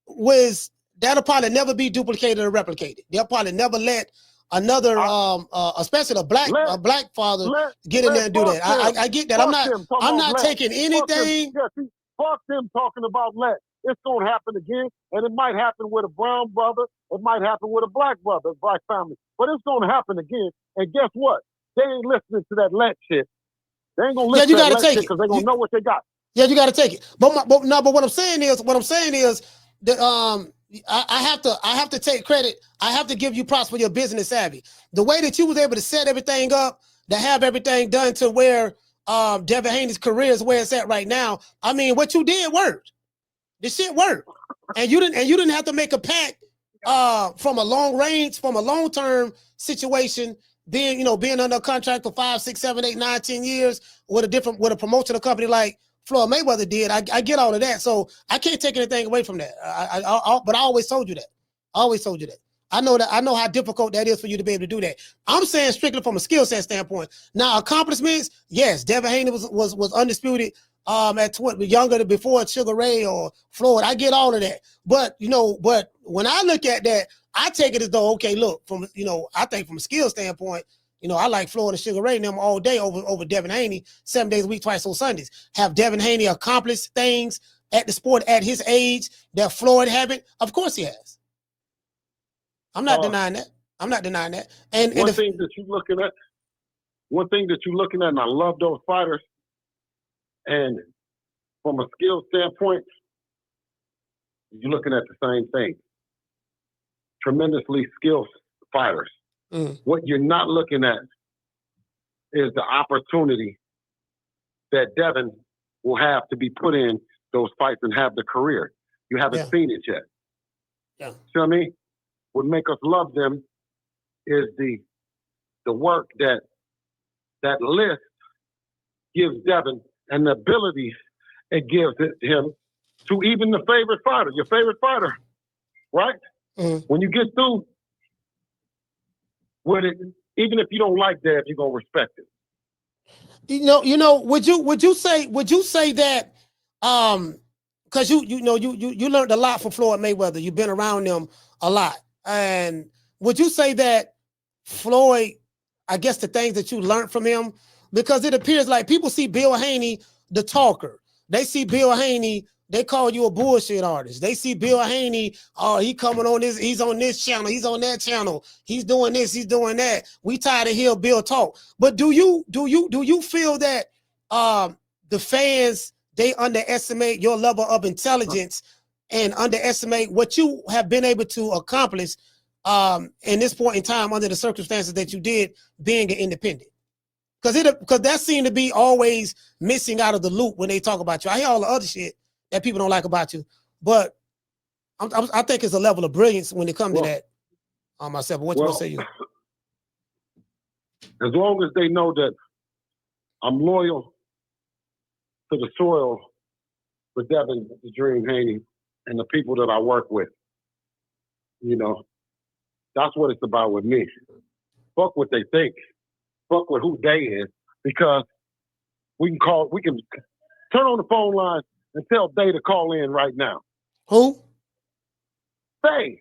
was, that'll probably never be duplicated or replicated. They'll probably never let another, especially a black father, get in there and do that. I get that. I'm not taking anything. Fuck them talking about let. It's gonna happen again, and it might happen with a brown brother. It might happen with a black brother, a black family. But it's gonna happen again. And guess what? They ain't listening to that let shit. They ain't gonna listen to that let shit because they're gonna know what they got. Yeah, you got to take it. But what I'm saying is that I have to take credit. I have to give you props for your business savvy. The way that you was able to set everything up, to have everything done to where Devin Haney's career is where it's at right now. I mean, what you did worked. This shit worked, and you didn't have to make a pact from a long-term situation. Being under a contract for 5, 6, 7, 8, 9, 10 years with a promotional company like Floyd Mayweather did. I get all of that, so I can't take anything away from that. But I always told you that. I know how difficult that is for you to be able to do that. I'm saying strictly from a skill set standpoint. Now, accomplishments, yes, Devin Haney was undisputed at 20, younger than before Sugar Ray or Floyd. I get all of that. But when I look at that, I take it as though, okay, look, I think from a skill standpoint, I like Floyd and Sugar Ray and them all day over Devin Haney, 7 days a week, twice on Sundays. Have Devin Haney accomplished things at the sport at his age that Floyd haven't? Of course he has. I'm not denying that. And one thing that you're looking at, and I love those fighters, and from a skill standpoint, you're looking at the same thing. Tremendously skilled fighters. What you're not looking at is the opportunity that Devin will have to be put in those fights and have the career. You haven't seen it yet. Yeah. See what I mean? What make us love them is the work that list gives Devin and the ability it gives him to even the favorite fighter, your favorite fighter, right? When you get through with it, even if you don't like that, you're gonna respect it. Would you say that because you learned a lot from Floyd Mayweather. You've been around them a lot. And would you say that Floyd, I guess the things that you learned from him, because it appears like people see Bill Haney, the talker. They see Bill Haney, they call you a bullshit artist. They see Bill Haney, oh, he coming on this, he's on this channel, he's on that channel, he's doing this, he's doing that. We tired of hear Bill talk. But do you feel that the fans, they underestimate your level of intelligence and underestimate what you have been able to accomplish in this point in time under the circumstances that you did being an independent? Because that seemed to be always missing out of the loop when they talk about you. I hear all the other shit that people don't like about you, but I think it's a level of brilliance when it comes to that myself. But what you want to say? You? As long as they know that I'm loyal to the soil for Devin the Dream Haney and the people that I work with, that's what it's about with me. Fuck what they think. Fuck with who they is, because we can turn on the phone line and tell Day to call in right now. Who? Day.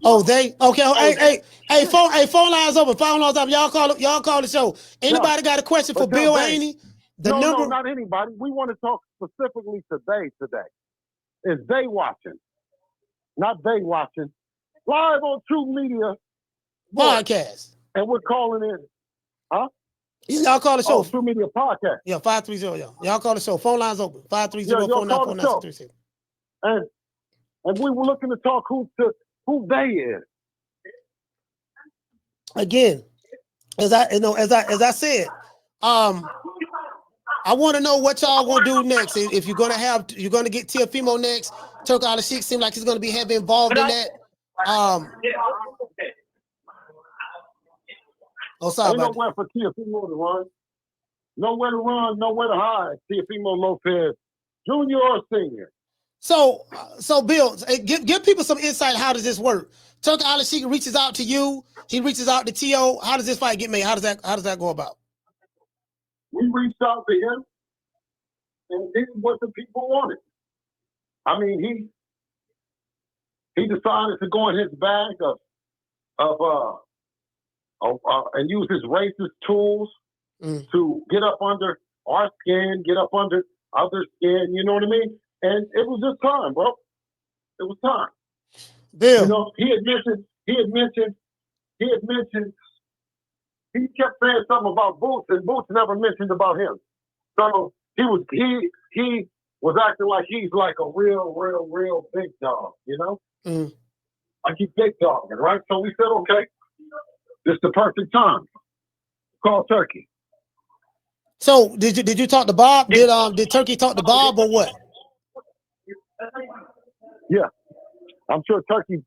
Oh, they? Okay. Hey, phone lines open. Phone lines open. Y'all call the show. Anybody got a question for Bill Haney? No, not anybody. We want to talk specifically to Day today. Is Day watching? Not Day watching. live on True Media podcast, and we're calling in, huh? Y'all call the show. Oh, True Media podcast. Yeah, 530. Y'all call the show. Phone lines open. 530-494-9636. And we were looking to talk who they is. Again, as I said, I want to know what y'all gonna do next. If you're gonna get Teofimo next. Turk Al-Sheikh seems like he's gonna be heavily involved in that. Oh, sorry Ain't about nowhere for Teofimo to run. Nowhere to run, nowhere to hide. Teofimo Lopez, junior or senior. So Bill, give people some insight. How does this work? Turk Al-Sheikh reaches out to you. He reaches out to T.O. How does this fight get made? How does that go about? We reached out to him and did what the people wanted. I mean, he decided to go in his bag and use his racist tools to get up under our skin, get up under other skin. You know what I mean? And it was just time, bro. It was time. Bill, you know, he had mentioned. He kept saying something about Boots, and Boots never mentioned about him. So he was acting like he's like a real big dog, you know? Like he's big dogging, right? So we said, okay, this is the perfect time. Call Turkey. So did you talk to Bob? Did Turkey talk to Bob or what? Yeah. I'm sure Turkey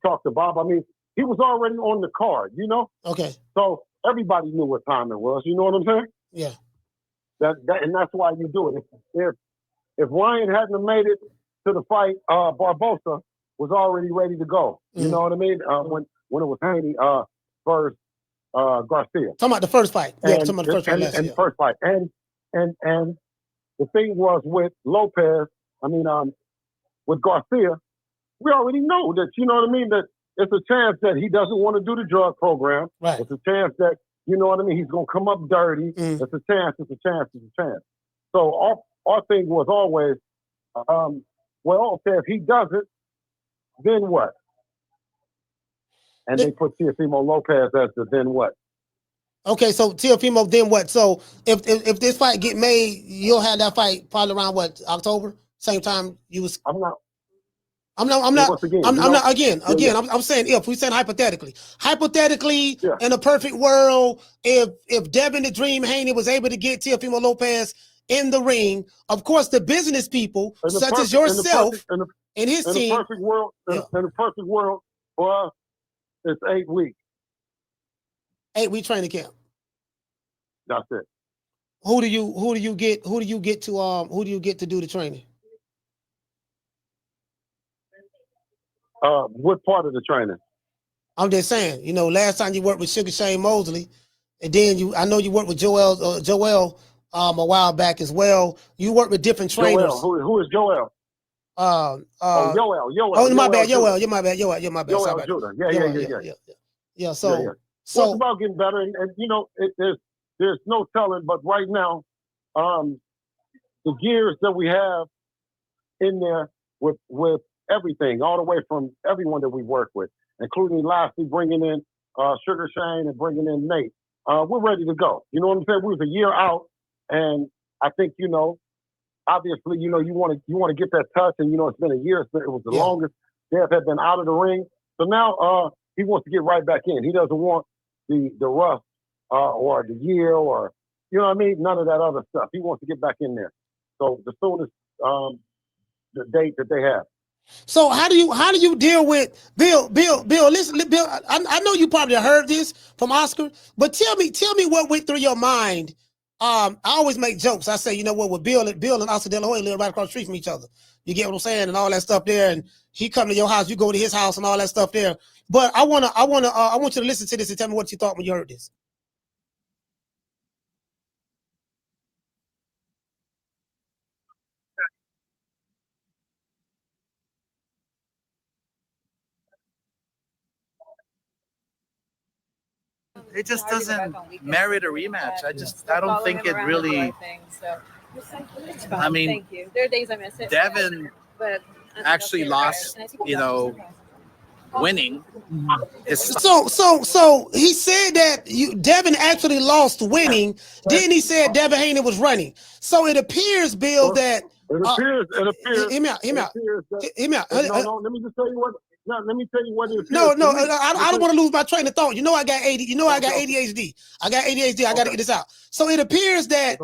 talked to Bob. I mean, he was already on the card, you know? Okay. So everybody knew what time it was, you know what I'm saying? Yeah. And that's why you do it. If Ryan hadn't made it to the fight, Barbosa was already ready to go. You know what I mean? When it was Haney versus Garcia. Talking about the first fight. Yeah, talking about the first fight last year. And first fight. And the thing was with Lopez, with Garcia, we already know that, you know what I mean, that it's a chance that he doesn't want to do the drug program. Right. It's a chance that, you know what I mean, he's going to come up dirty. It's a chance. So our thing was always, well, okay, if he doesn't, then what? And they put Teofimo Lopez as the then what? Okay, so Teofimo, then what? So if this fight get made, you'll have that fight probably around what, October? Same time you was. I'm not. I'm saying if we said hypothetically, in a perfect world, if Devin the Dream Haney was able to get Teofimo Lopez in the ring, of course the business people such as yourself and his team. In a perfect world, for us, it's 8 weeks. 8-week training camp. That's it. Who do you get to do the training? What part of the training? I'm just saying, you know, last time you worked with Sugar Shane Mosley, and then I know you worked with Joel a while back as well. You worked with different trainers. Who is Joel? Joel. Oh, my bad, Joel. You're my bad. Joel Judah. Yeah. So it's about getting better, and you know, there's no telling. But right now, the gears that we have in there with everything, all the way from everyone that we work with, including lastly bringing in Sugar Shane and bringing in Nate. We're ready to go. You know what I'm saying? We was a year out, and I think, you know, obviously, you know, you want to get that touch, and you know, it's been a year. It was the longest Dev had been out of the ring. So now he wants to get right back in. He doesn't want the rust or the year or, you know what I mean? None of that other stuff. He wants to get back in there. So the soonest the date that they have. So how do you deal with Bill? Listen, Bill. I know you probably heard this from Oscar, but tell me what went through your mind. I always make jokes. I say, you know what, with Bill and Oscar Dela Hoya live right across the street from each other. You get what I'm saying, and all that stuff there. And he come to your house, you go to his house, and all that stuff there. But I want you to listen to this and tell me what you thought when you heard this. It just doesn't merit a rematch. I don't think it really. I mean, thank you. There are days I miss it. Devin actually lost, you know, winning is So he said that Devin actually lost winning. Then he said Devin Haney was running. So it appears, Bill, that it appears. Hear me out. No, let me just tell you what. No, let me tell you what it appears. No, I don't want to lose my train of thought. You know I got AD. You know I got ADHD. I got ADHD. I got to get this out. So it appears that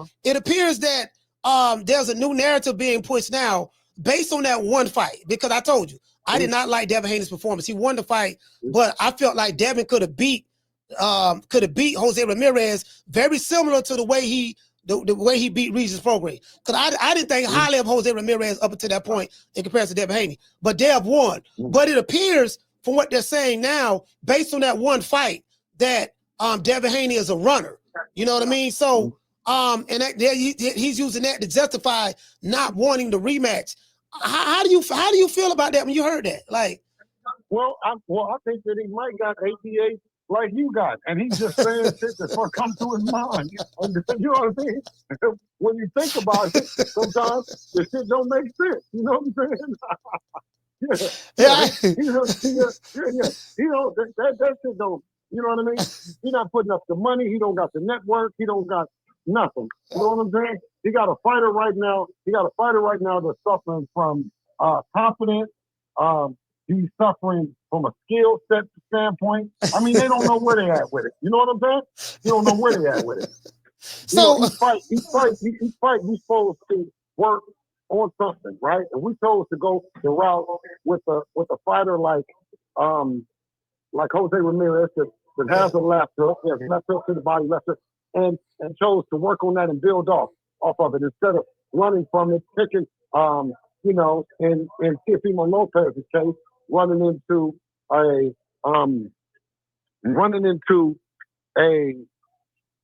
there's a new narrative being pushed now based on that one fight. Because I told you I did not like Devin Haney's performance. He won the fight, but I felt like Devin could have beat Jose Ramirez very similar to the way he beat Regis Prograis. Because I didn't think highly of Jose Ramirez up until that point in comparison to Devin Haney. But Dev won. But it appears from what they're saying now, based on that one fight, that Devin Haney is a runner. You know what I mean? So he's using that to justify not wanting the rematch. How do you feel about that when you heard that? Like, I think that he might got ADA like you got, and he's just saying shit that's gonna come to his mind. You know what I mean? When you think about it, sometimes the shit don't make sense. You know what I'm saying? That shit don't. You know what I mean? He's not putting up the money. He don't got the network. He don't got nothing. You know what I'm saying? He got a fighter right now. That's suffering from confidence. He's suffering from a skill set standpoint. I mean, they don't know where they at with it. You know what I'm saying? You don't know where they at with it. So each fight, we supposed to work on something, right? And we supposed to go the route with a fighter like Jose Ramirez that has a left hook, to the body, left hook, and chose to work on that and build off of it instead of running from it, picking, in Teofimo Lopez's case, running into a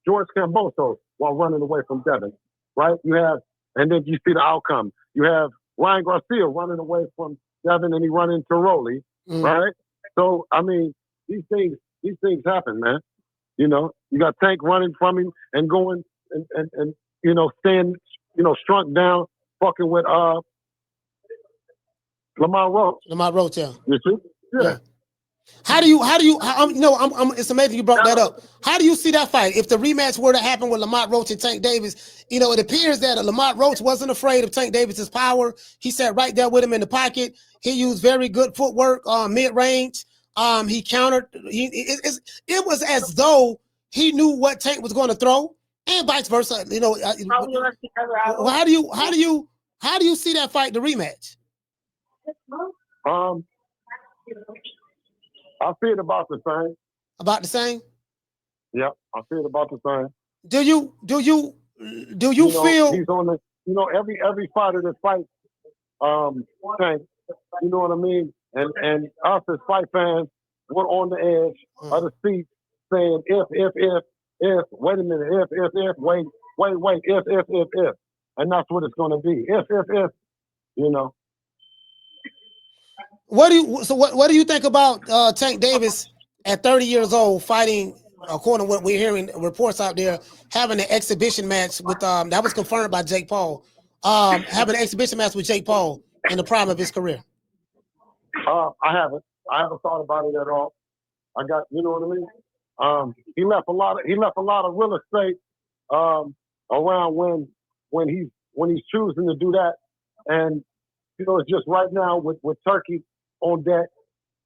George Camboso while running away from Devin, right? And then you see the outcome. You have Ryan Garcia running away from Devin, and he run into Rolly, right? So I mean, these things happen, man. You know, you got Tank running from him and going and staying, struck down, fucking with Lamar Roach. Yeah. You see? Yeah. It's amazing you brought that up. How do you see that fight? If the rematch were to happen with Lamont Roach and Tank Davis, it appears that Lamont Roach wasn't afraid of Tank Davis's power. He sat right there with him in the pocket. He used very good footwork, mid-range. He countered. It was as though he knew what Tank was going to throw, and vice versa. How do you see that fight, the rematch? I feel about the same. About the same? Yep, I feel about the same. Do you feel he's on the every fighter that fights Tank, you know what I mean? And us as fight fans, we're on the edge of the seat saying if, wait a minute, if, wait, if. And that's what it's gonna be. If, What do you think about Tank Davis at 30 years old fighting, according to what we're hearing reports out there, having an exhibition match with that was confirmed by Jake Paul, having an exhibition match with Jake Paul in the prime of his career? I haven't thought about it at all. I got, you know what I mean? He left a lot of real estate around when he's choosing to do that, and it's just right now with Turkey on deck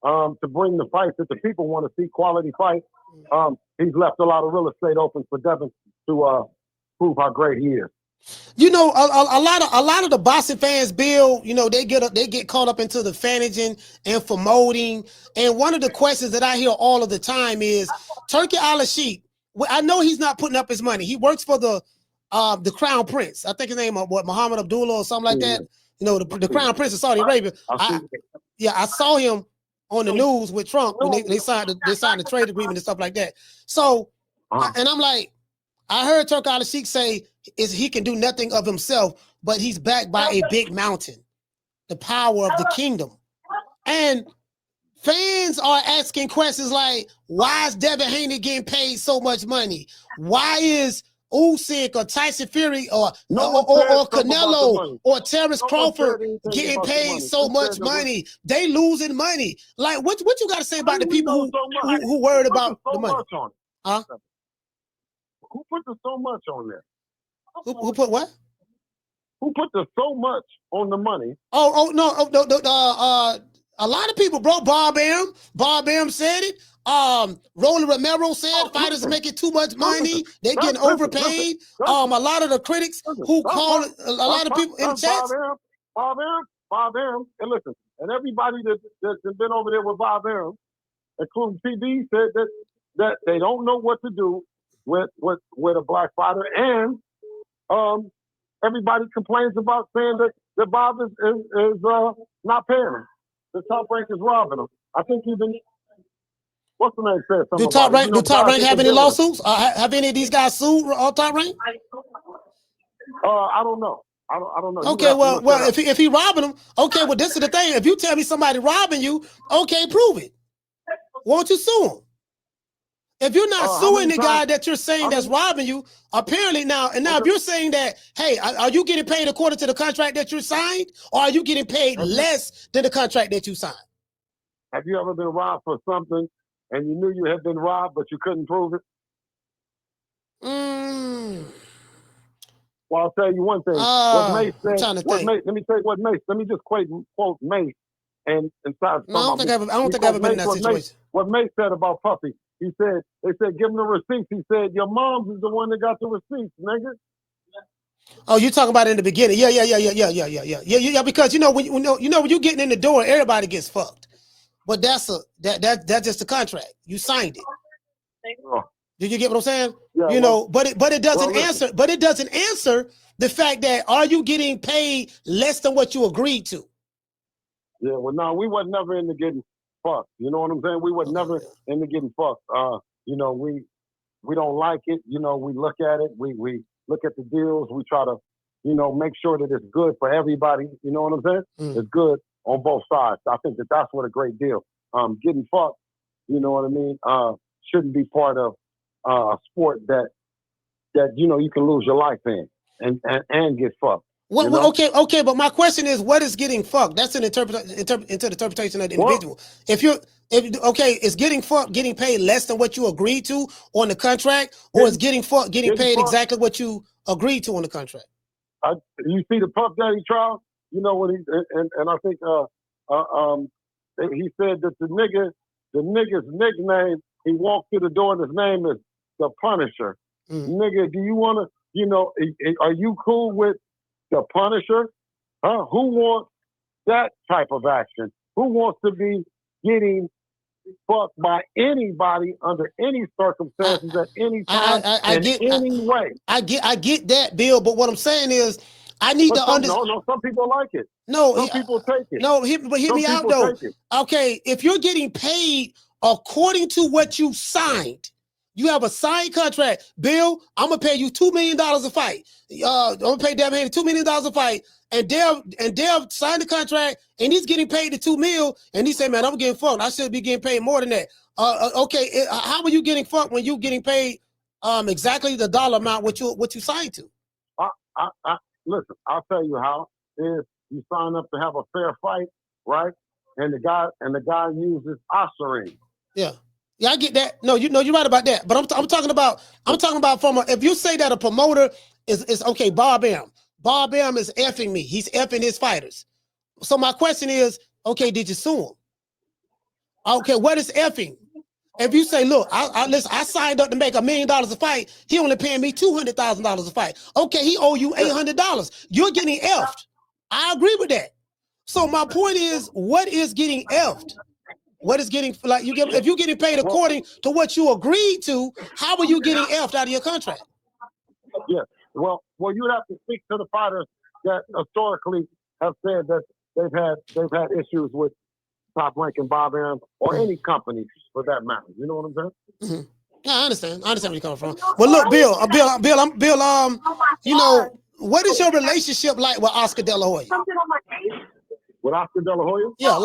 to bring the fights that the people want to see, quality fights. He's left a lot of real estate open for Devin to prove how great he is. A lot of the boxing fans, Bill, they get caught up into the fanaging and promoting. And one of the questions that I hear all of the time is Turkey Al-Sheikh. I know he's not putting up his money. He works for the Crown Prince. I think his name is Muhammad Abdullah or something like that. The Crown Prince of Saudi Arabia. I saw him on the news with Trump when they signed the trade agreement and stuff like that. So, and I'm like, I heard Turk Al-Sheikh say he can do nothing of himself, but he's backed by a big mountain, the power of the kingdom. And fans are asking questions like, why is Devin Haney getting paid so much money? Why is Usyk or Tyson Fury or something about the Canelo money. or Terrence No one said Crawford anything getting about the paid money. so Who much said that money? They losing money. Like what you got to say about the we people know so much? who worried Who put about so the money? much on it? Huh? Who put the so much on there? Who put what? Who put the so much on the money? No. A lot of people, bro. Bob Arum said it. Rolly Romero said fighters making too much money. They getting overpaid. A lot of the critics who call it, a lot of people in the chats. Bob Arum, and listen, and everybody that's been over there with Bob Arum, including TV, said that they don't know what to do with a black fighter, and everybody complains about saying that Bob is not paying him. The Top Rank is robbing him. I think even what's the name said something about it. Do Top Rank have any lawsuits? Have any of these guys sued on Top Rank? I don't know. I don't know. Okay, well, if he robbing them, okay, well, this is the thing. If you tell me somebody robbing you, okay, prove it. Won't you sue him? If you're not suing the guy that you're saying that's robbing you, apparently now if you're saying that, hey, are you getting paid according to the contract that you signed, or are you getting paid less than the contract that you signed? Have you ever been robbed for something and you knew you had been robbed, but you couldn't prove it? Well, I'll tell you one thing. What Mace said. Let me tell you what Mace. Let me just quote Mace and inside. No, I don't think I've ever been in that situation. What Mace said about Puffy. They said, give him the receipts. He said, your mom's is the one that got the receipts, nigga. Oh, you talking about in the beginning? Yeah. Because when you're getting in the door, everybody gets fucked. But that's just the contract. You signed it. Did you get what I'm saying? Yeah, but it doesn't answer. But it doesn't answer the fact that are you getting paid less than what you agreed to? Yeah. Well, no, we wasn't never into getting fucked. You know what I'm saying? We were never into getting fucked. We don't like it. We look at it. We look at the deals. We try to, make sure that it's good for everybody. You know what I'm saying? It's good on both sides. I think that's what a great deal. Getting fucked, you know what I mean? Shouldn't be part of a sport that you can lose your life in and get fucked. Well, okay, but my question is, what is getting fucked? That's an interpretation of the individual. Is getting fucked getting paid less than what you agreed to on the contract, or is getting fucked getting paid exactly what you agreed to on the contract? You see the Puff Daddy trial, when he and I think he said that the nigga's nickname, he walked through the door and his name is the Punisher. Nigga, do you want to, are you cool with the Punisher? Who wants that type of action? Who wants to be getting fucked by anybody under any circumstances at any time any way? I get that, Bill, but what I'm saying is I need to understand. No, some people like it. No, some people take it. No, but hear me out though. Okay, if you're getting paid according to what you signed, you have a signed contract. Bill, I'm gonna pay you $2 million a fight. I'm gonna pay Devin Haney $2 million a fight. And Dev signed the contract and he's getting paid the $2 million. And he said, man, I'm getting fucked. I should be getting paid more than that. Okay, how are you getting fucked when you getting paid exactly the dollar amount what you signed to? Listen, I'll tell you how. Is you sign up to have a fair fight, right? And the guy uses ossuary. Yeah, I get that. No, you're right about that. But I'm talking about if you say that a promoter is okay, Bob Arum is effing me. He's effing his fighters. So my question is, okay, did you sue him? Okay, what is effing? If you say, look, I signed up to make $1 million a fight, he only paying me $200,000 a fight. Okay, he owe you $800. You're getting effed. I agree with that. So my point is, what is getting effed? What is getting if you're getting paid according to what you agreed to, how are you getting effed out of your contract? Yeah. Well, you'd have to speak to the fighters that historically have said that they've had issues with Top Rank and Bob Arum or any company for that matter. You know what I'm saying? Yeah, I understand where you're coming from. Well, look, Bill, what is your relationship like with Oscar De La Hoya? With Oscar De La Hoya? Yeah,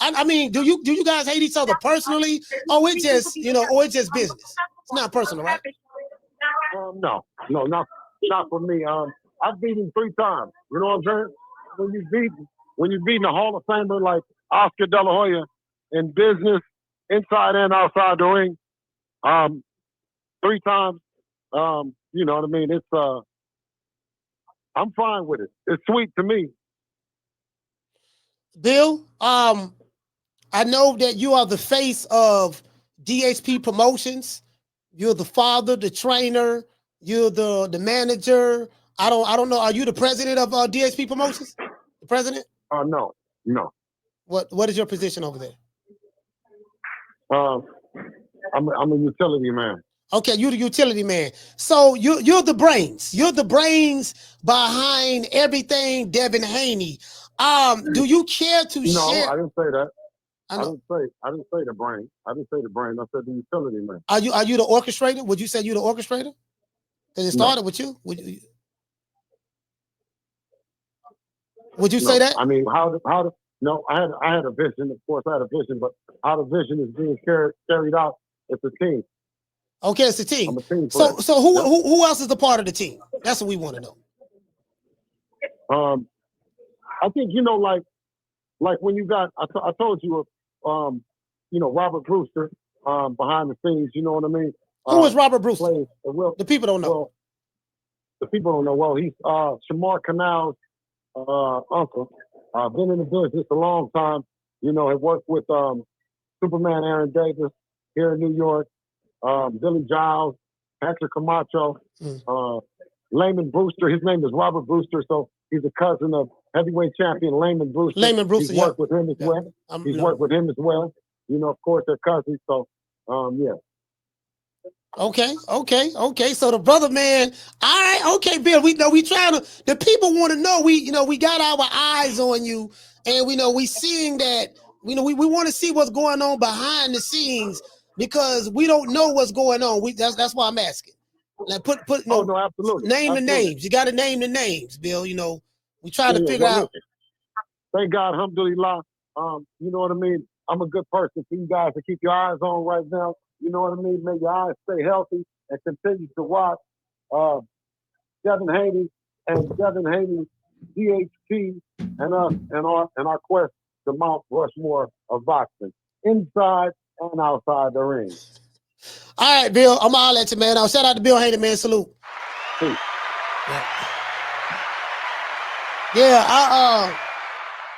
I mean, do you guys hate each other personally, or it's just business? It's not personal, right? No, not for me. I've beat him 3 times. You know what I'm saying? When you beat a Hall of Famer like Oscar De La Hoya in business, inside and outside the ring, 3 times. You know what I mean? It's I'm fine with it. It's sweet to me. Bill, I know that you are the face of DHP Promotions. You're the father, the trainer. You're the manager. I don't know. Are you the president of DHP Promotions? The president? No. What is your position over there? I'm a utility man. Okay, you're the utility man. So you're the brains. You're the brains behind everything, Devin Haney. Do you care to share? No, I didn't say that. I didn't say the brain. I didn't say the brain. I said the utility man. Are you the orchestrator? Would you say you're the orchestrator? Because it started with you. Would you say that? I mean, no, I had a vision. Of course, I had a vision, but how the vision is being carried out, it's a team. Okay, it's a team. I'm a team So player. who else is a part of the team? That's what we want to know. I think like when you got I told you Robert Brewster behind the scenes. You know what I mean? Who is Robert Brewster? The people don't know. Well, the people don't know. Well, he's Shamar Canal's uncle. Been in the business a long time. You know, had worked with Superman Aaron Davis here in New York. Billy Giles, Hector Camacho, Layman Brewster. His name is Robert Brewster, so he's a cousin of heavyweight champion Layman Brewster. Layman Brewster, He's worked with him as well. He's worked with him as well. You know, of course, they're cousins. So, yeah. Okay. So the brother man, all right, okay, Bill. We know we trying to. The people want to know. We got our eyes on you, and we seeing that. We want to see what's going on behind the scenes because we don't know what's going on. That's why I'm asking. Like no, absolutely. Name the names. You got to name the names, Bill. We try to figure out. Thank God, alhamdulillah. You know what I mean? I'm a good person for you guys to keep your eyes on right now. You know what I mean? Make your eyes stay healthy and continue to watch Devin Haney and Devin Haney, DHP, and us and our quest to Mount Rushmore of boxing, inside and outside the ring. All right, Bill. I'm all at you, man. Shout out to Bill Haney, man. Salute. Peace. Yeah,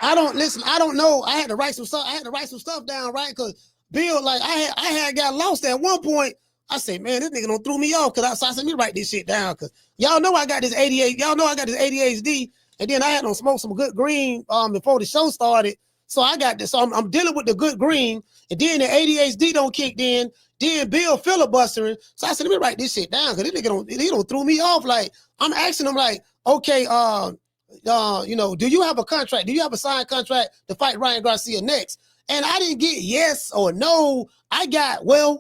I don't listen. I don't know. I had to write some stuff down, right? Because Bill, like I had got lost at one point. I said, man, this nigga don't threw me off. Cause I said, let me write this shit down. Cause y'all know I got this ADHD, and then I had to smoke some good green before the show started. So I got this. So I'm dealing with the good green, and then the ADHD don't kick in. Then Bill filibustering. So I said, let me write this shit down. Cause this nigga don't threw me off. Like I'm asking him, like, okay, do you have a contract? Do you have a signed contract to fight Ryan Garcia next? And I didn't get yes or no. I got, and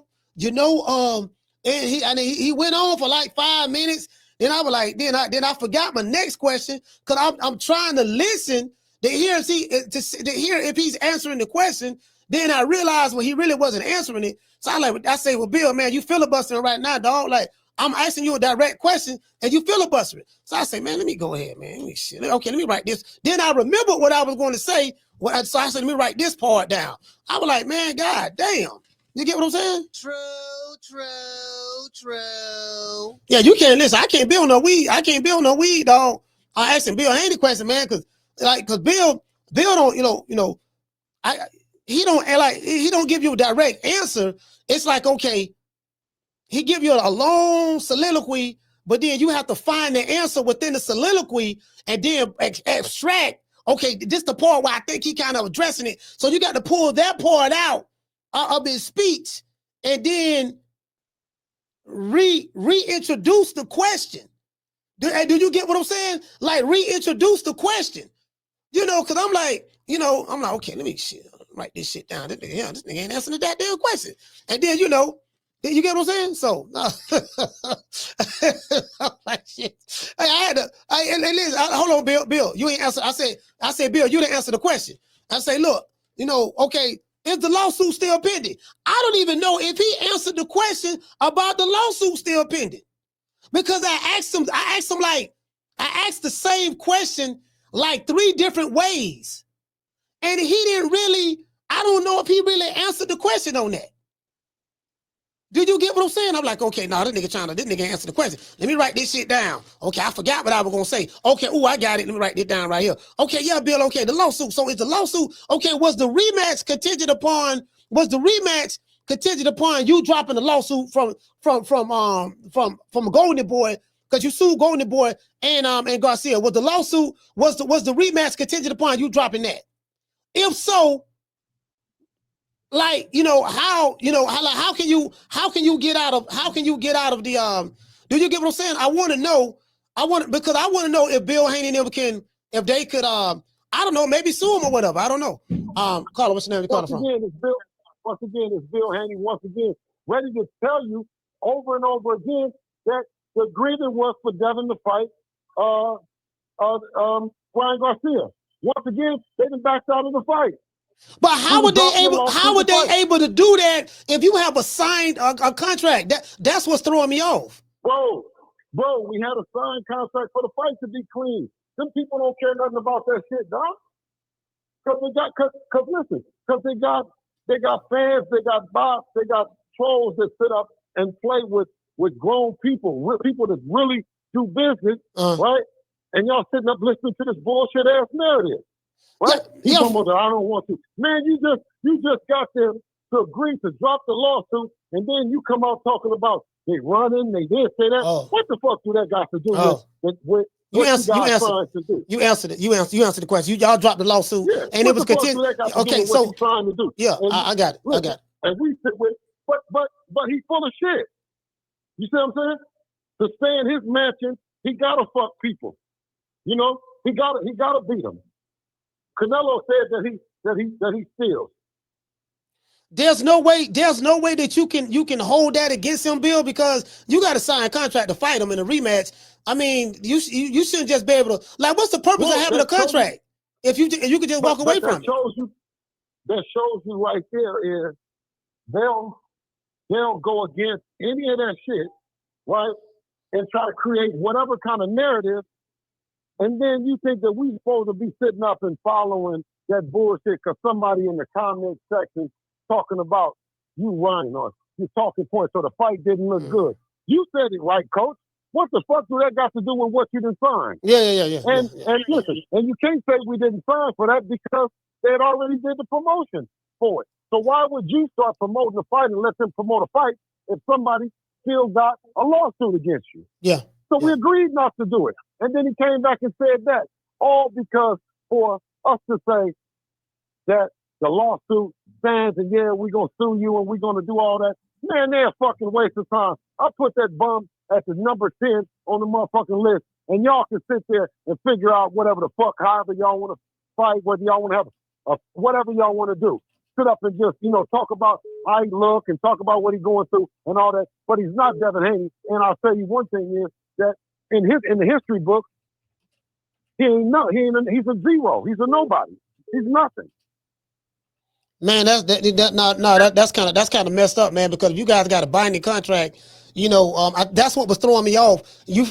he went on for like 5 minutes. Then I was like, then I forgot my next question because I'm trying to listen to hear if he's answering the question. Then I realized he really wasn't answering it. So I say, well, Bill, man, you filibustering right now, dog. Like I'm asking you a direct question and you filibustering. So I say, man, let me go ahead, man. Okay, let me write this. Then I remember what I was going to say. So I said, let me write this part down. I was like, man, God damn. You get what I'm saying? True. Yeah, you can't listen. I can't build no weed, dog. I asked him Bill Haney question, man, because Bill don't, he don't give you a direct answer. It's like, okay, he give you a long soliloquy, but then you have to find the answer within the soliloquy and then abstract. Okay, this is the part where I think he kind of addressing it. So you got to pull that part out of his speech and then reintroduce the question. Do you get what I'm saying? Like reintroduce the question. Because I'm like, okay, let me write this shit down. This nigga ain't answering that damn question. And then, you get what I'm saying? So, I'm like, shit. Hold on, Bill, you ain't answer. I said, Bill, you didn't answer the question. I say, look, okay, is the lawsuit still pending? I don't even know if he answered the question about the lawsuit still pending. Because I asked him like, I asked the same question like 3 different ways. And he didn't really, I don't know if he really answered the question on that. Did you get what I'm saying? I'm like, okay, no, this nigga answer the question. Let me write this shit down. Okay, I forgot what I was gonna say. Okay, I got it. Let me write this down right here. Okay, yeah, Bill, okay, the lawsuit. So is the lawsuit, okay, was the rematch contingent upon you dropping the lawsuit from Golden Boy, because you sued Golden Boy and Garcia? Was the lawsuit, was the rematch contingent upon you dropping that? If so, like, how can you get out of the do you get what I'm saying? I want to know if Bill Haney and them if they could I don't know, maybe sue him or whatever. I don't know. Carla, what's your name? Once again, it's Bill Haney once again ready to tell you over and over again that the agreement was for Devin to fight Brian Garcia. Once again, they didn't back out of the fight. But how were they able to do that if you have a signed a contract? That's what's throwing me off. Bro, we had a signed contract for the fight to be clean. Them people don't care nothing about that shit, dog. Because they got fans, they got bots, they got trolls that sit up and play with grown people, people that really do business, right? And y'all sitting up listening to this bullshit ass narrative. Right? Yeah. I don't want to. Man, you just got them to agree to drop the lawsuit, and then you come out talking about they running, they did say that. What the fuck do that got to do with what you trying to do? You answered it. You answered the question. Y'all dropped the lawsuit, and it was continued. Okay, so trying to do. Yeah, I got it. I got it. And we sit with, but he's full of shit. You see what I'm saying? To stay in his mansion, he gotta fuck people. He gotta beat them. Canelo said that he steals. There's no way that you can hold that against him, Bill, because you got to sign a contract to fight him in a rematch. I mean, you shouldn't just be able to, like, what's the purpose of having a contract if you could just walk away from it? That shows you right there is they'll go against any of that shit, right, and try to create whatever kind of narrative. And then you think that we supposed to be sitting up and following that bullshit because somebody in the comment section talking about you running or you talking points so the fight didn't look good. You said it right, coach. What the fuck do that got to do with what you didn't sign? Yeah. And listen, and you can't say we didn't sign for that because they had already did the promotion for it. So why would you start promoting the fight and let them promote a fight if somebody still got a lawsuit against you? Yeah. So we agreed not to do it. And then he came back and said that, all because for us to say that the lawsuit stands and yeah, we're going to sue you and we're going to do all that. Man, they're a fucking waste of time. I put that bum at the number 10 on the motherfucking list and y'all can sit there and figure out whatever the fuck, however y'all want to fight, whether y'all want to have whatever y'all want to do. Sit up and just, talk about how he look and talk about what he's going through and all that. But he's not Devin Haney. And I'll tell you one thing is that in the history book, he's a zero. He's a nobody. He's nothing. Man, that's kind of messed up, man. Because if you guys got a binding contract, that's what was throwing me off. You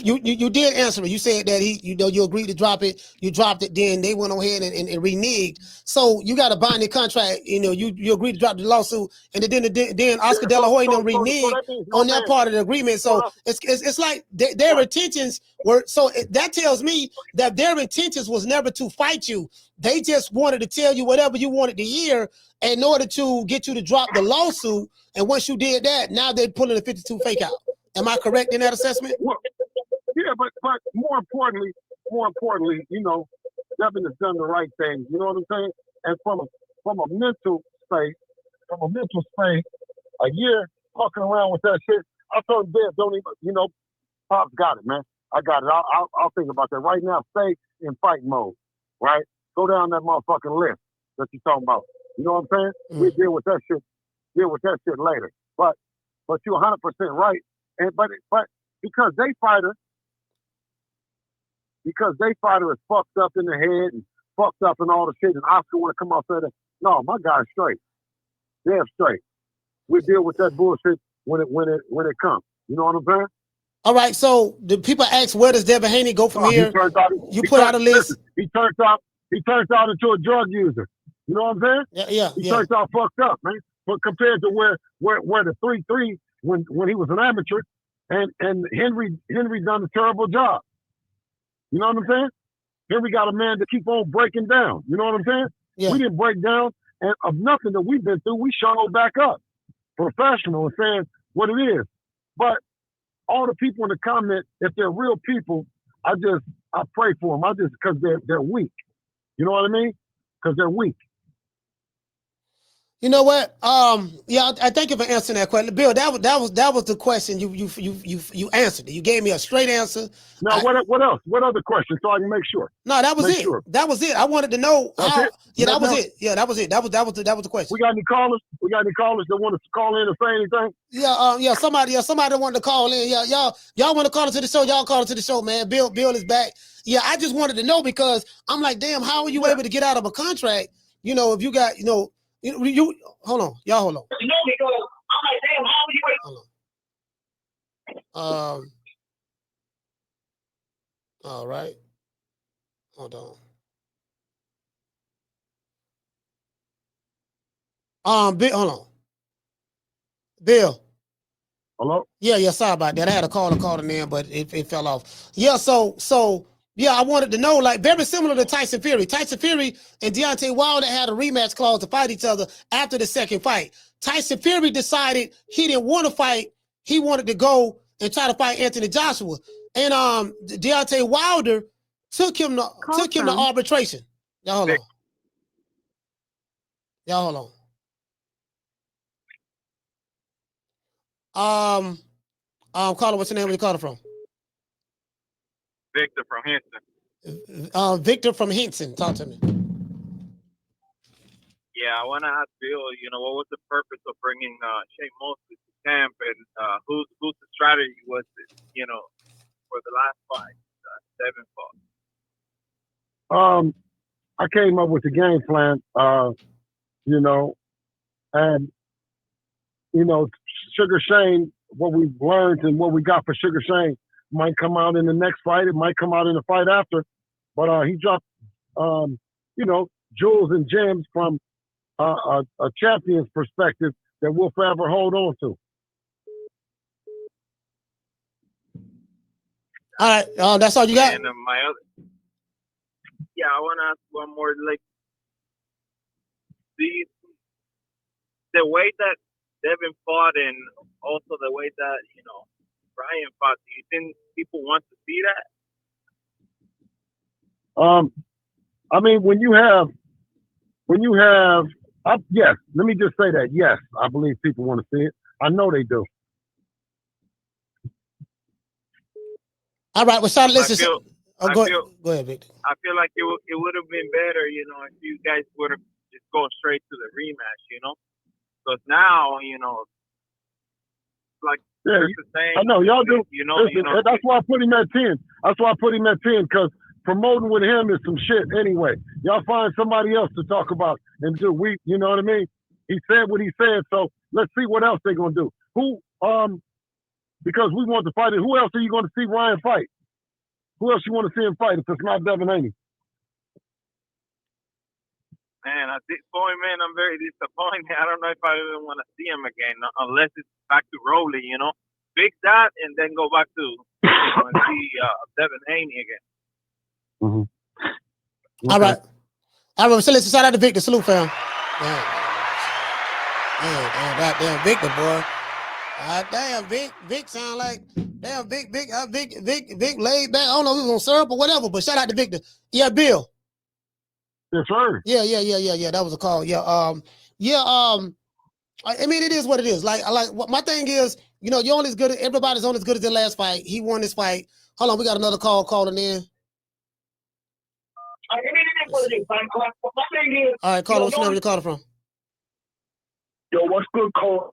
did answer it. You said that you agreed to drop it. You dropped it. Then they went on ahead and reneged. So you got a binding contract. You agreed to drop the lawsuit, and then Oscar Dela Hoya reneged on that part of the agreement. So it's like their intentions were. So that tells me that their intentions was never to fight you. They just wanted to tell you whatever you wanted to hear in order to get you to drop the lawsuit. And once you did that, now they're pulling the 52 fake out. Am I correct in that assessment? Well, yeah, but more importantly, Devin has done the right thing. You know what I'm saying? And from a mental space, a year fucking around with that shit, I told Dad, don't even, Pop's got it, man. I got it. I'll think about that right now. Stay in fight mode, right? Go down that motherfucking list that you're talking about. You know what I'm saying? We deal with that shit later. But you're 100% right. But because they fighter is fucked up in the head and fucked up and all the shit, and Oscar want to come out and say that. No, my guy's straight. Damn straight. We deal with that bullshit when it comes. You know what I'm saying? All right, so the people ask, where does Devin Haney go from here? You put out a list. Listen, he turns out into a drug user. You know what I'm saying? Yeah. He turns out fucked up, man. But compared to where the 3-3 when he was an amateur, and Henry done a terrible job. You know what I'm saying? Henry got a man to keep on breaking down. You know what I'm saying? Yeah. We didn't break down, and of nothing that we've been through, we showed back up, professional, and saying what it is. But all the people in the comment, if they're real people, I pray for them. Because they're weak. You know what I mean? Because they're weak. You know what? Yeah, I thank you for answering that question, Bill. That was the question. You answered it. You gave me a straight answer. Now, what else? What other question? So I can make sure. No, that was it. Sure. That was it. I wanted to know how. It? Yeah, that was it. Yeah, that was it. That was the question. We got any callers? That want to call in and say anything? Yeah. Somebody wanted to call in. Yeah, y'all want to call into the show? Y'all call into the show, man. Bill is back. Yeah, I just wanted to know because I'm like, damn, how are you able to get out of a contract? You know, if you got, you hold on, y'all hold on. I'm like, damn, how are you? All right. Hold on. Bill, hold on. Bill. Hello? Yeah, sorry about that. I had a caller calling in, but it fell off. Yeah, so yeah, I wanted to know, like, very similar to Tyson Fury. Tyson Fury and Deontay Wilder had a rematch clause to fight each other after the second fight. Tyson Fury decided he didn't want to fight. He wanted to go and try to fight Anthony Joshua. And Deontay Wilder took him to arbitration. Y'all hold on. Caller, what's your name? Where you calling from? Victor from Henson. Victor from Henson. Talk to me. Yeah, I want to ask Bill, what was the purpose of bringing Shane Mosley to camp, and whose the strategy was it, for the last fight, Devin fought? I came up with the game plan, and Sugar Shane, what we've learned and what we got for Sugar Shane might come out in the next fight. It might come out in the fight after, but he dropped, jewels and gems from a champion's perspective that we'll forever hold on to. All right, that's all you got? And my other, I want to ask one more, like, the way that Devin fought and also the way that, Brian fought, do you think people want to see that? I mean, when you have, yes, let me just say that. Yes, I believe people want to see it. I know they do. All right, well, Sean, listen. Go ahead, Victor. I feel like it would have been better, if you guys would have just go straight to the rematch, because now, like, yeah, I know y'all do. That's why I put him at 10. That's why I put him at 10, because promoting with him is some shit anyway. Y'all find somebody else to talk about and do. You know what I mean? He said what he said, so let's see what else they're gonna do. Who, because we want to fight it. Who else are you going to see Ryan fight? Who else you want to see him fight if it's not Devin Haney? Man, at this point, man, I'm very disappointed. I don't know if I even want to see him again, unless it's back to Rowley, Fix that and then go back to and see Devin Haney again. Mm-hmm. All right. So let's shout out to Victor. Salute, fam. Damn, Victor, boy. Damn, Vic sound like Vic laid back. I don't know if he was on syrup or whatever, but shout out to Victor. Yeah, Bill. Yes, sir. Yeah. That was a call. Yeah. I mean, it is what it is. Like my thing is, you're only as good as everybody's only as good as their last fight. He won this fight. Hold on, we got another call calling in. I mean, it is what it is. My thing is, all right, caller, what's your name? Where you calling from? Yo, what's good, Cole?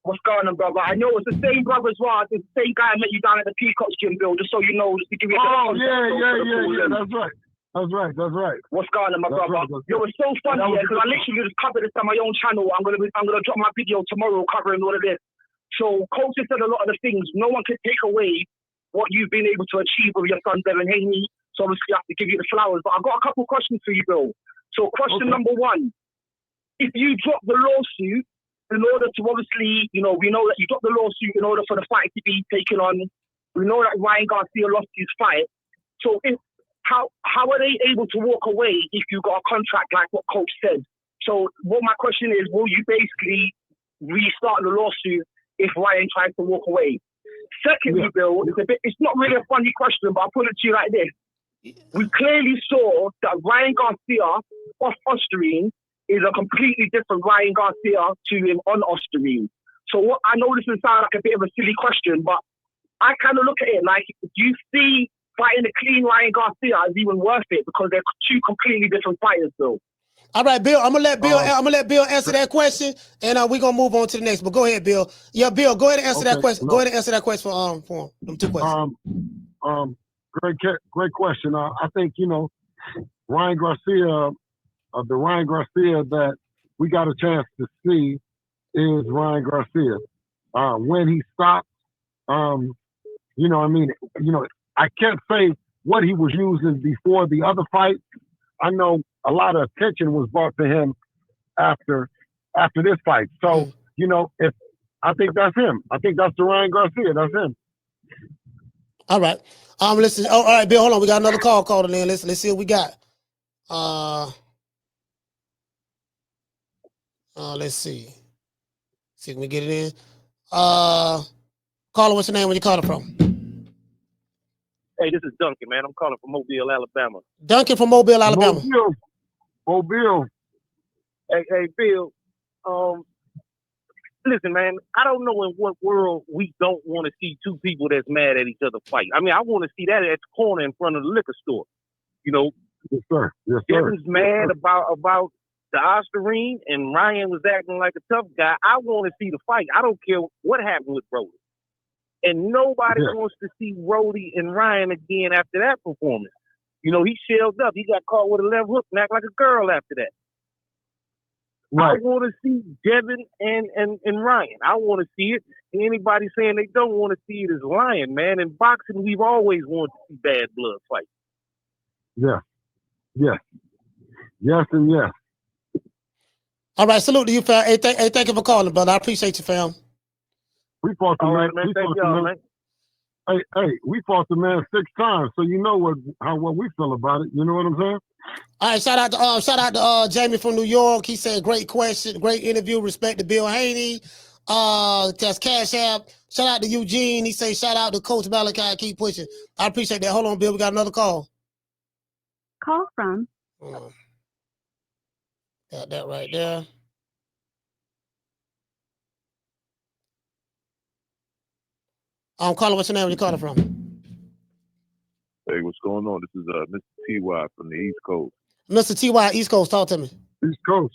What's going on, brother? I know it's the same brother as well. It's the same guy I met you down at the Peacock gym, Bill, just so you know, just to give you yeah, that's right. That's right. That's right. What's going on, my That's brother? right, that's Yo, it's so funny, That was yeah, a because I good literally just covered this on my own channel. I'm gonna drop my video tomorrow covering all of this. So, Coach has said a lot of the things. No one can take away what you've been able to achieve with your son, Devin Haney. So, obviously, I have to give you the flowers. But I've got a couple of questions for you, Bill. So, question number one: if you drop the lawsuit in order to obviously, we know that you dropped the lawsuit in order for the fight to be taken on. We know that Ryan Garcia lost his fight. So, how are they able to walk away if you got a contract like what Coach said? So what my question is, will you basically restart the lawsuit if Ryan tries to walk away? Secondly, Bill, it's not really a funny question, but I'll put it to you like this. We clearly saw that Ryan Garcia off Osterine is a completely different Ryan Garcia to him on Osterine. So I know this will sound like a bit of a silly question, but I kind of look at it like, do you see fighting a clean Ryan Garcia is even worth it because they're two completely different fighters, Bill? All right, Bill. I'm gonna let Bill answer that question, and we're gonna move on to the next. But go ahead, Bill. Yeah, Bill, go ahead and answer that question. Go ahead and answer that question for them 2 questions. Great question. I think Ryan Garcia, the Ryan Garcia that we got a chance to see is Ryan Garcia. When he stopped, I can't say what he was using before the other fight. I know a lot of attention was brought to him after this fight. So, if I think that's him. I think that's the Ryan Garcia. That's him. All right. Listen. Oh, all right, Bill. Hold on. We got another call calling in. Let's see what we got. Let's see. See if we get it in. Caller, what's your name? Where you calling from? Hey, this is Duncan, man. I'm calling from Mobile, Alabama. Duncan from Mobile, Alabama. Mobile. Hey, Bill. Listen, man. I don't know in what world we don't want to see two people that's mad at each other fight. I mean, I want to see that at the corner in front of the liquor store. Yes, sir. Yes, sir. Devin's mad about the Osterine, and Ryan was acting like a tough guy. I want to see the fight. I don't care what happened with Brody. And nobody wants to see Brody and Ryan again after that performance. He shelled up. He got caught with a left hook and act like a girl after that. Right. I want to see Devin and Ryan. I want to see it. And anybody saying they don't want to see it is lying, man. In boxing, we've always wanted to see bad blood fights. Yeah. Yes. Yes and yes. All right. Salute to you, fam. Hey, thank you for calling, brother. I appreciate you, fam. We fought the man. Thank y'all, man. Hey, we fought the man 6 times, so you know what we feel about it. You know what I'm saying? All right, shout out to Jamie from New York. He said, great question, great interview. Respect to Bill Haney. That's Cash App. Shout out to Eugene. He said, shout out to Coach Malachi. Keep pushing. I appreciate that. Hold on, Bill. We got another call. Call from. Got that right there. Caller, what's your name? Where you calling from? Hey, what's going on? This is Mr. T.Y. from the East Coast. Mr. T.Y. East Coast, talk to me. East Coast.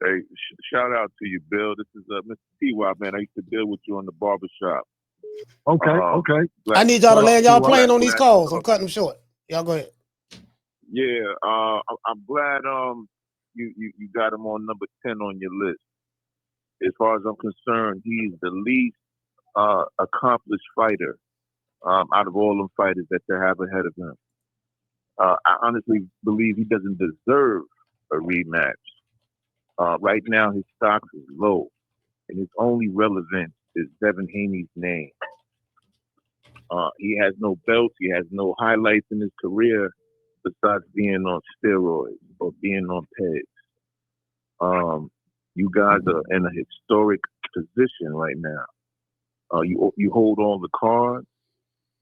Hey, shout out to you, Bill. This is Mr. T.Y., man. I used to deal with you on the barbershop. Okay. I need y'all to land y'all playing on these calls. I'm cutting them short. Y'all go ahead. Yeah, I'm glad you got him on number 10 on your list. As far as I'm concerned, he's the least accomplished fighter out of all them fighters that they have ahead of him. I honestly believe he doesn't deserve a rematch. Right now, his stock is low, and his only relevance is Devin Haney's name. He has no belts. He has no highlights in his career besides being on steroids or being on pegs. You guys are in a historic position right now. You hold all the cards.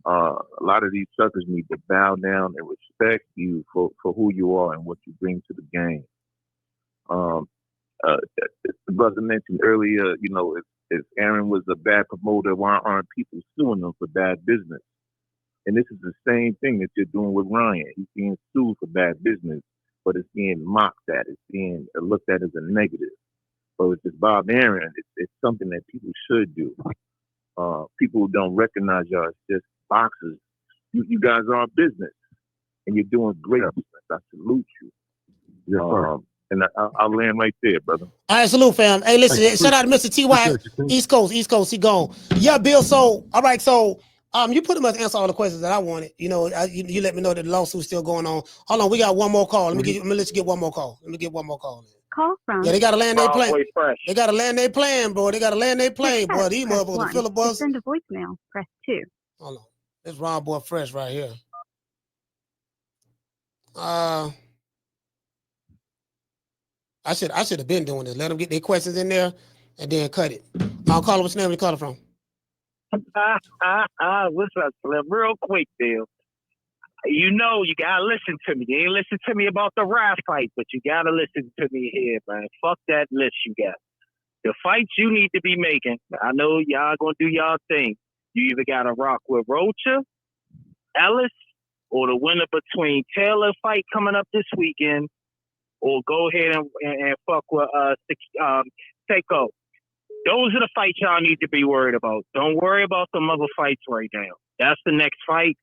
A lot of these suckers need to bow down and respect you for who you are and what you bring to the game. The brother mentioned earlier, if Aaron was a bad promoter, why aren't people suing him for bad business? And this is the same thing that you're doing with Ryan. He's being sued for bad business, but it's being mocked at. It's being looked at as a negative. But with this Bob Aaron, it's something that people should do. People who don't recognize y'all as just boxers. You guys are a business. and you're doing great. I salute you. Yes, sir. And I'll land right there, brother. All right, salute, fam. Hey, listen, shout out to Mr. T.Y. East Coast, he gone. Yeah, Bill, so, all right, so, you pretty much answered all the questions that I wanted. You know, you let me know that the lawsuit's still going on. Hold on, we got one more call. Let me let you get one more call. Call from. Yeah, they got to land their plane. Fresh. They got to land their plane, bro. They got to land their plane, boy. These motherfuckers, the filibuster. Send a voicemail. Press 2. Hold on. This Ron Boy Fresh right here. I should have been doing this. Let them get their questions in there and then cut it. I'll call them. What's your name? Where you calling from? What's up, Slim? Real quick, Bill. You know you gotta listen to me. You ain't listen to me about the rap fight, but you gotta listen to me here, man. Fuck that list you got. The fights you need to be making, I know y'all gonna do y'all thing. You either gotta rock with Rocha, Ellis, or the winner between Taylor fight coming up this weekend, or go ahead and fuck with Seiko. Those are the fights y'all need to be worried about. Don't worry about some other fights right now. That's the next fight.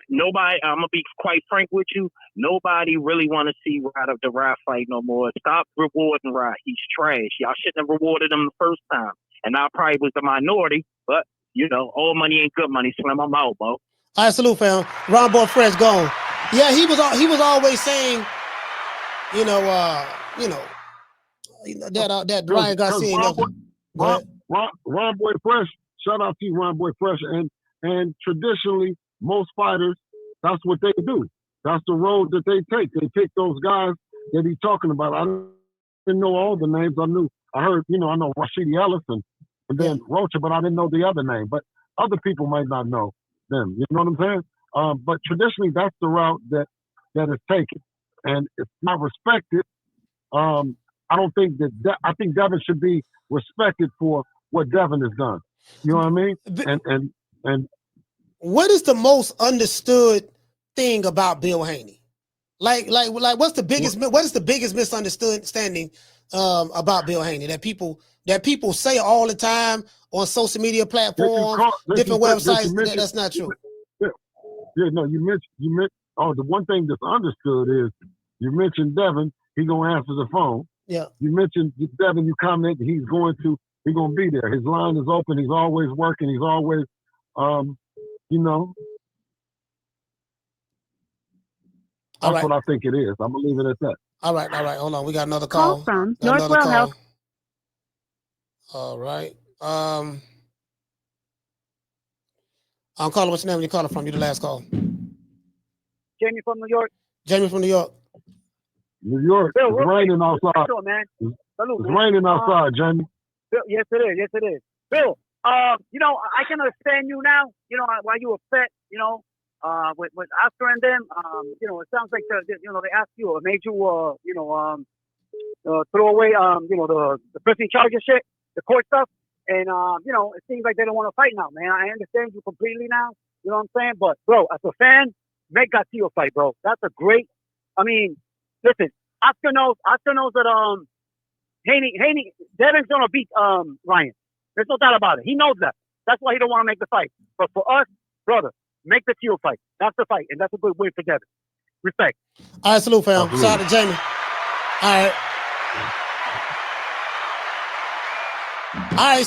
Nobody, I'm gonna be quite frank with you. Nobody really want to see the Rap fight no more. Stop rewarding Rap. He's trash. Y'all shouldn't have rewarded him the first time. And I probably was the minority, but you know, all money ain't good money. Slim, I'm out, bro. All right, salute, fam. Ron Boy Fresh gone. Yeah, he was always saying, that Ryan Garcia. Ron Boy Fresh. Shout out to you, Ron Boy Fresh. And traditionally, most fighters, that's what they do. That's the road that they take. They pick those guys that he's talking about. I didn't know all the names. I heard, I know Rashidi Ellis and then Rocha, but I didn't know the other name. But other people might not know them. You know what I'm saying? But traditionally, that's the route that is taken. And it's not respected. I don't think I think Devin should be respected for what Devin has done. You know what I mean? And what is the most understood thing about Bill Haney? Like what's the biggest what is the biggest misunderstanding about Bill Haney that people say all the time on social media platforms, different websites? That's not true. No, you mentioned the one thing that's understood is you mentioned Devin, he gonna answer the phone. Yeah. You mentioned Devin, you commented he's gonna be there. His line is open, he's always working, he's always That's what I think it is. I'm gonna leave it at that. All right. Hold on. We got another call. Call from Northwell Health. All right. I'm calling. What's your name? Where you calling from? You the last call. Jamie from New York. Jamie from New York. New York. Bill, it's raining outside. Sure, man. Salute, it's raining outside, Jamie. Bill, yes, it is. Yes, it is. Bill, I can understand you now. While you were upset, with Oscar and them, it sounds like they asked you or made you, throw away, the pressing charges shit, the court stuff, and it seems like they don't want to fight now, man. I understand you completely now. You know what I'm saying? But bro, as a fan, make Garcia fight, bro. That's a great. I mean, listen, Oscar knows that Haney, Devin's gonna beat Ryan. There's no doubt about it. He knows that. That's why he don't want to make the fight. But for us, brother, make the Tio fight. That's the fight, and that's a good win for Devin. Respect. All right, salute, fam. Shout out to Jamie. All right.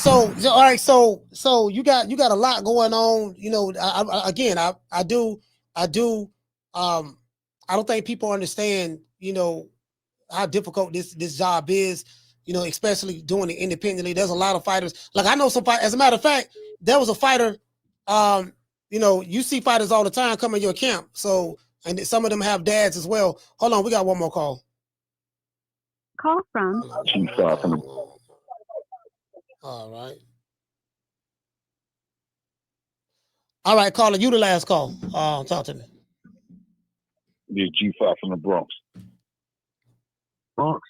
So you got a lot going on. I do. I don't think people understand, how difficult this job is. Especially doing it independently. There's a lot of fighters. Like I know some fighters. As a matter of fact, there was a fighter. You see fighters all the time come in your camp. So, and some of them have dads as well. Hold on, we got one more call. Call from. All right, caller, you the last call. Talk to me. Yeah, G5 from the Bronx. Bronx.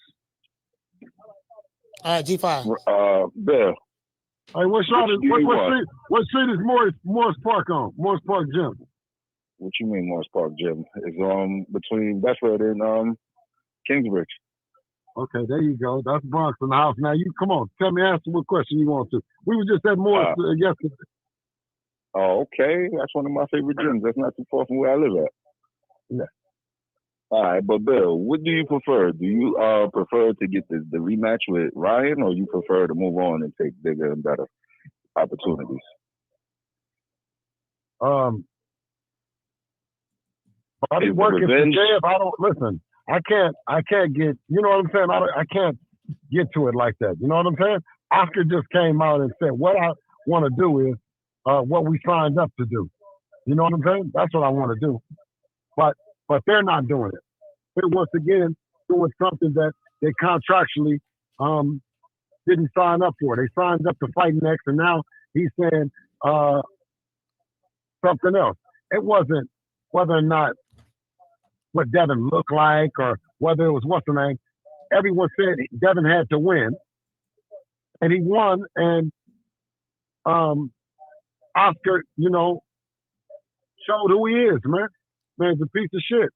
All right, G5. Bill. Hey, what street is Morris Park on? Morris Park Gym. What you mean Morris Park Gym? It's between Bedford and Kingsbridge. Okay, there you go. That's Bronx in the house. Now you come on, tell me, answer what question you want to. We were just at Morris yesterday. Oh, okay. That's one of my favorite gyms. That's not too far from where I live at. Yeah. All right, but Bill, what do you prefer? Do you prefer to get the rematch with Ryan, or you prefer to move on and take bigger and better opportunities? I be working for Jeff. I don't listen. I can't get. You know what I'm saying? I can't get to it like that. You know what I'm saying? Oscar just came out and said, "What I want to do is what we signed up to do." You know what I'm saying? That's what I want to do. But they're not doing it. They're once again doing something that they contractually didn't sign up for. They signed up to fight next, and now he's saying something else. It wasn't whether or not what Devin looked like or whether it was what's the name. Everyone said Devin had to win, and he won. And Oscar, you know, showed who he is, man. Man's a piece of shit.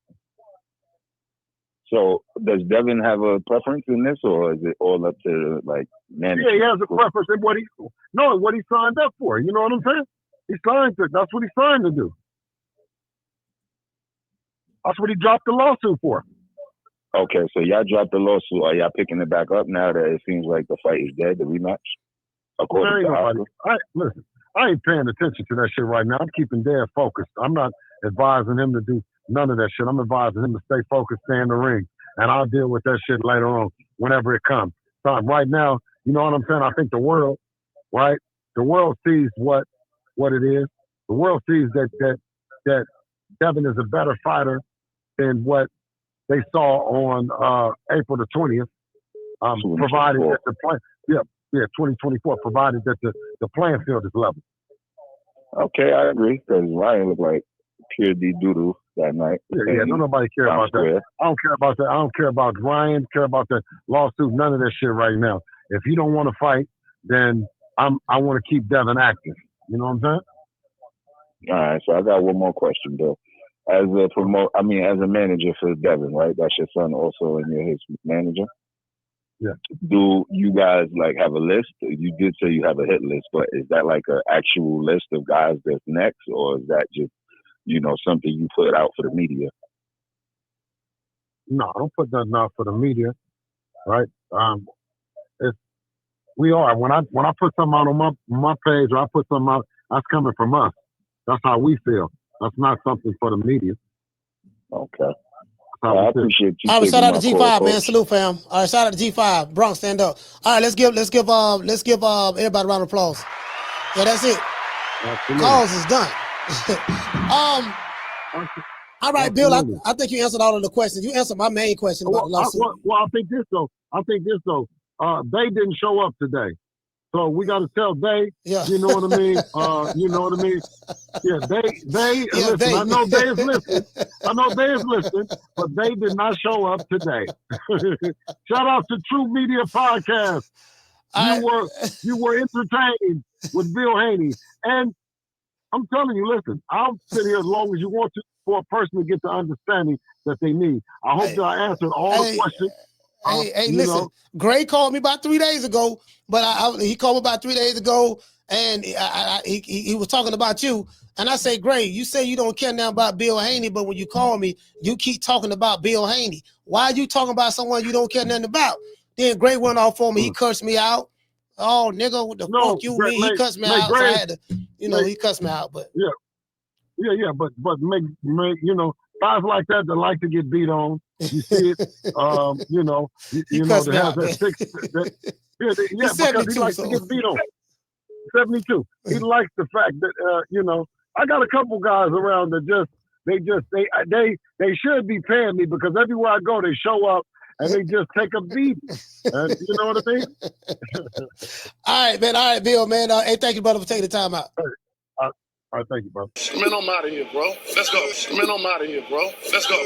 So does Devin have a preference in this, or is it all up to like management? Yeah, he has a preference in what he signed up for. You know what I'm saying? He signed to. That's what he signed to do. That's what he dropped the lawsuit for. Okay, so y'all dropped the lawsuit. Are y'all picking it back up now that it seems like the fight is dead, the rematch? According to Oscar? Listen, I ain't paying attention to that shit right now. I'm keeping dead focused. I'm not advising him to do none of that shit. I'm advising him to stay focused, stay in the ring, and I'll deal with that shit later on whenever it comes. So right now, you know what I'm saying? I think the world, right? The world sees what it is. The world sees that Devin is a better fighter than what they saw on April the 20th, provided that the plan, 2024, provided that the playing field is level. Okay, I agree, because Ryan looked like pure D-doodle that night. Yeah, don't nobody care about that. I don't care about that. I don't care about Ryan, care about the lawsuit, none of that shit right now. If you don't want to fight, then I want to keep Devin active. You know what I'm saying? All right, so I got one more question, Bill. As a manager for Devin, right? That's your son also, and you're his manager. Yeah. Do you guys like have a list? You did say you have a hit list, but is that like an actual list of guys that's next, or is that just, you know, something you put out for the media? No, I don't put nothing out for the media, right? We are when I put something out on my page, or I put something out, that's coming from us. That's how we feel. That's not something for the media. Okay. I appreciate you. All right, shout out to G5, man. Salute, fam. All right, shout out to G5. Bronx, stand up. All right, let's give everybody a round of applause. Yeah, that's it. Absolutely. Calls is done. All right, Bill. I think you answered all of the questions. You answered my main question about the lawsuit. I think this though. They didn't show up today. So we got to tell they, you know what I mean? You know what I mean? Yeah, listen, I know they is listening, but they did not show up today. Shout out to True Media Podcast. You were entertained with Bill Haney. And I'm telling you, listen, I'll sit here as long as you want to for a person to get the understanding that they need. I hope that I answered all the questions. Hey, listen, Gray called me about 3 days ago, but he called me about 3 days ago, and he was talking about you. And I say, Gray, you say you don't care now about Bill Haney, but when you call me, you keep talking about Bill Haney. Why are you talking about someone you don't care nothing about? Then Gray went off on me. He cursed me out. Oh, nigga, what the fuck you mean? He cussed me out, Gray, so I had to, he cussed me out. But but make guys like that like to get beat on. You see it, he cussed me out, man. Because he likes to get beat on. 72. He likes the fact that I got a couple guys around that they should be paying me because everywhere I go they show up and they just take a beat. You know what I mean? All right, man. All right, Bill, man. Hey, thank you, brother, for taking the time out. All right, thank you, bro. Man, I'm out of here, bro. Let's go. Man, I'm out of here, bro. Let's go.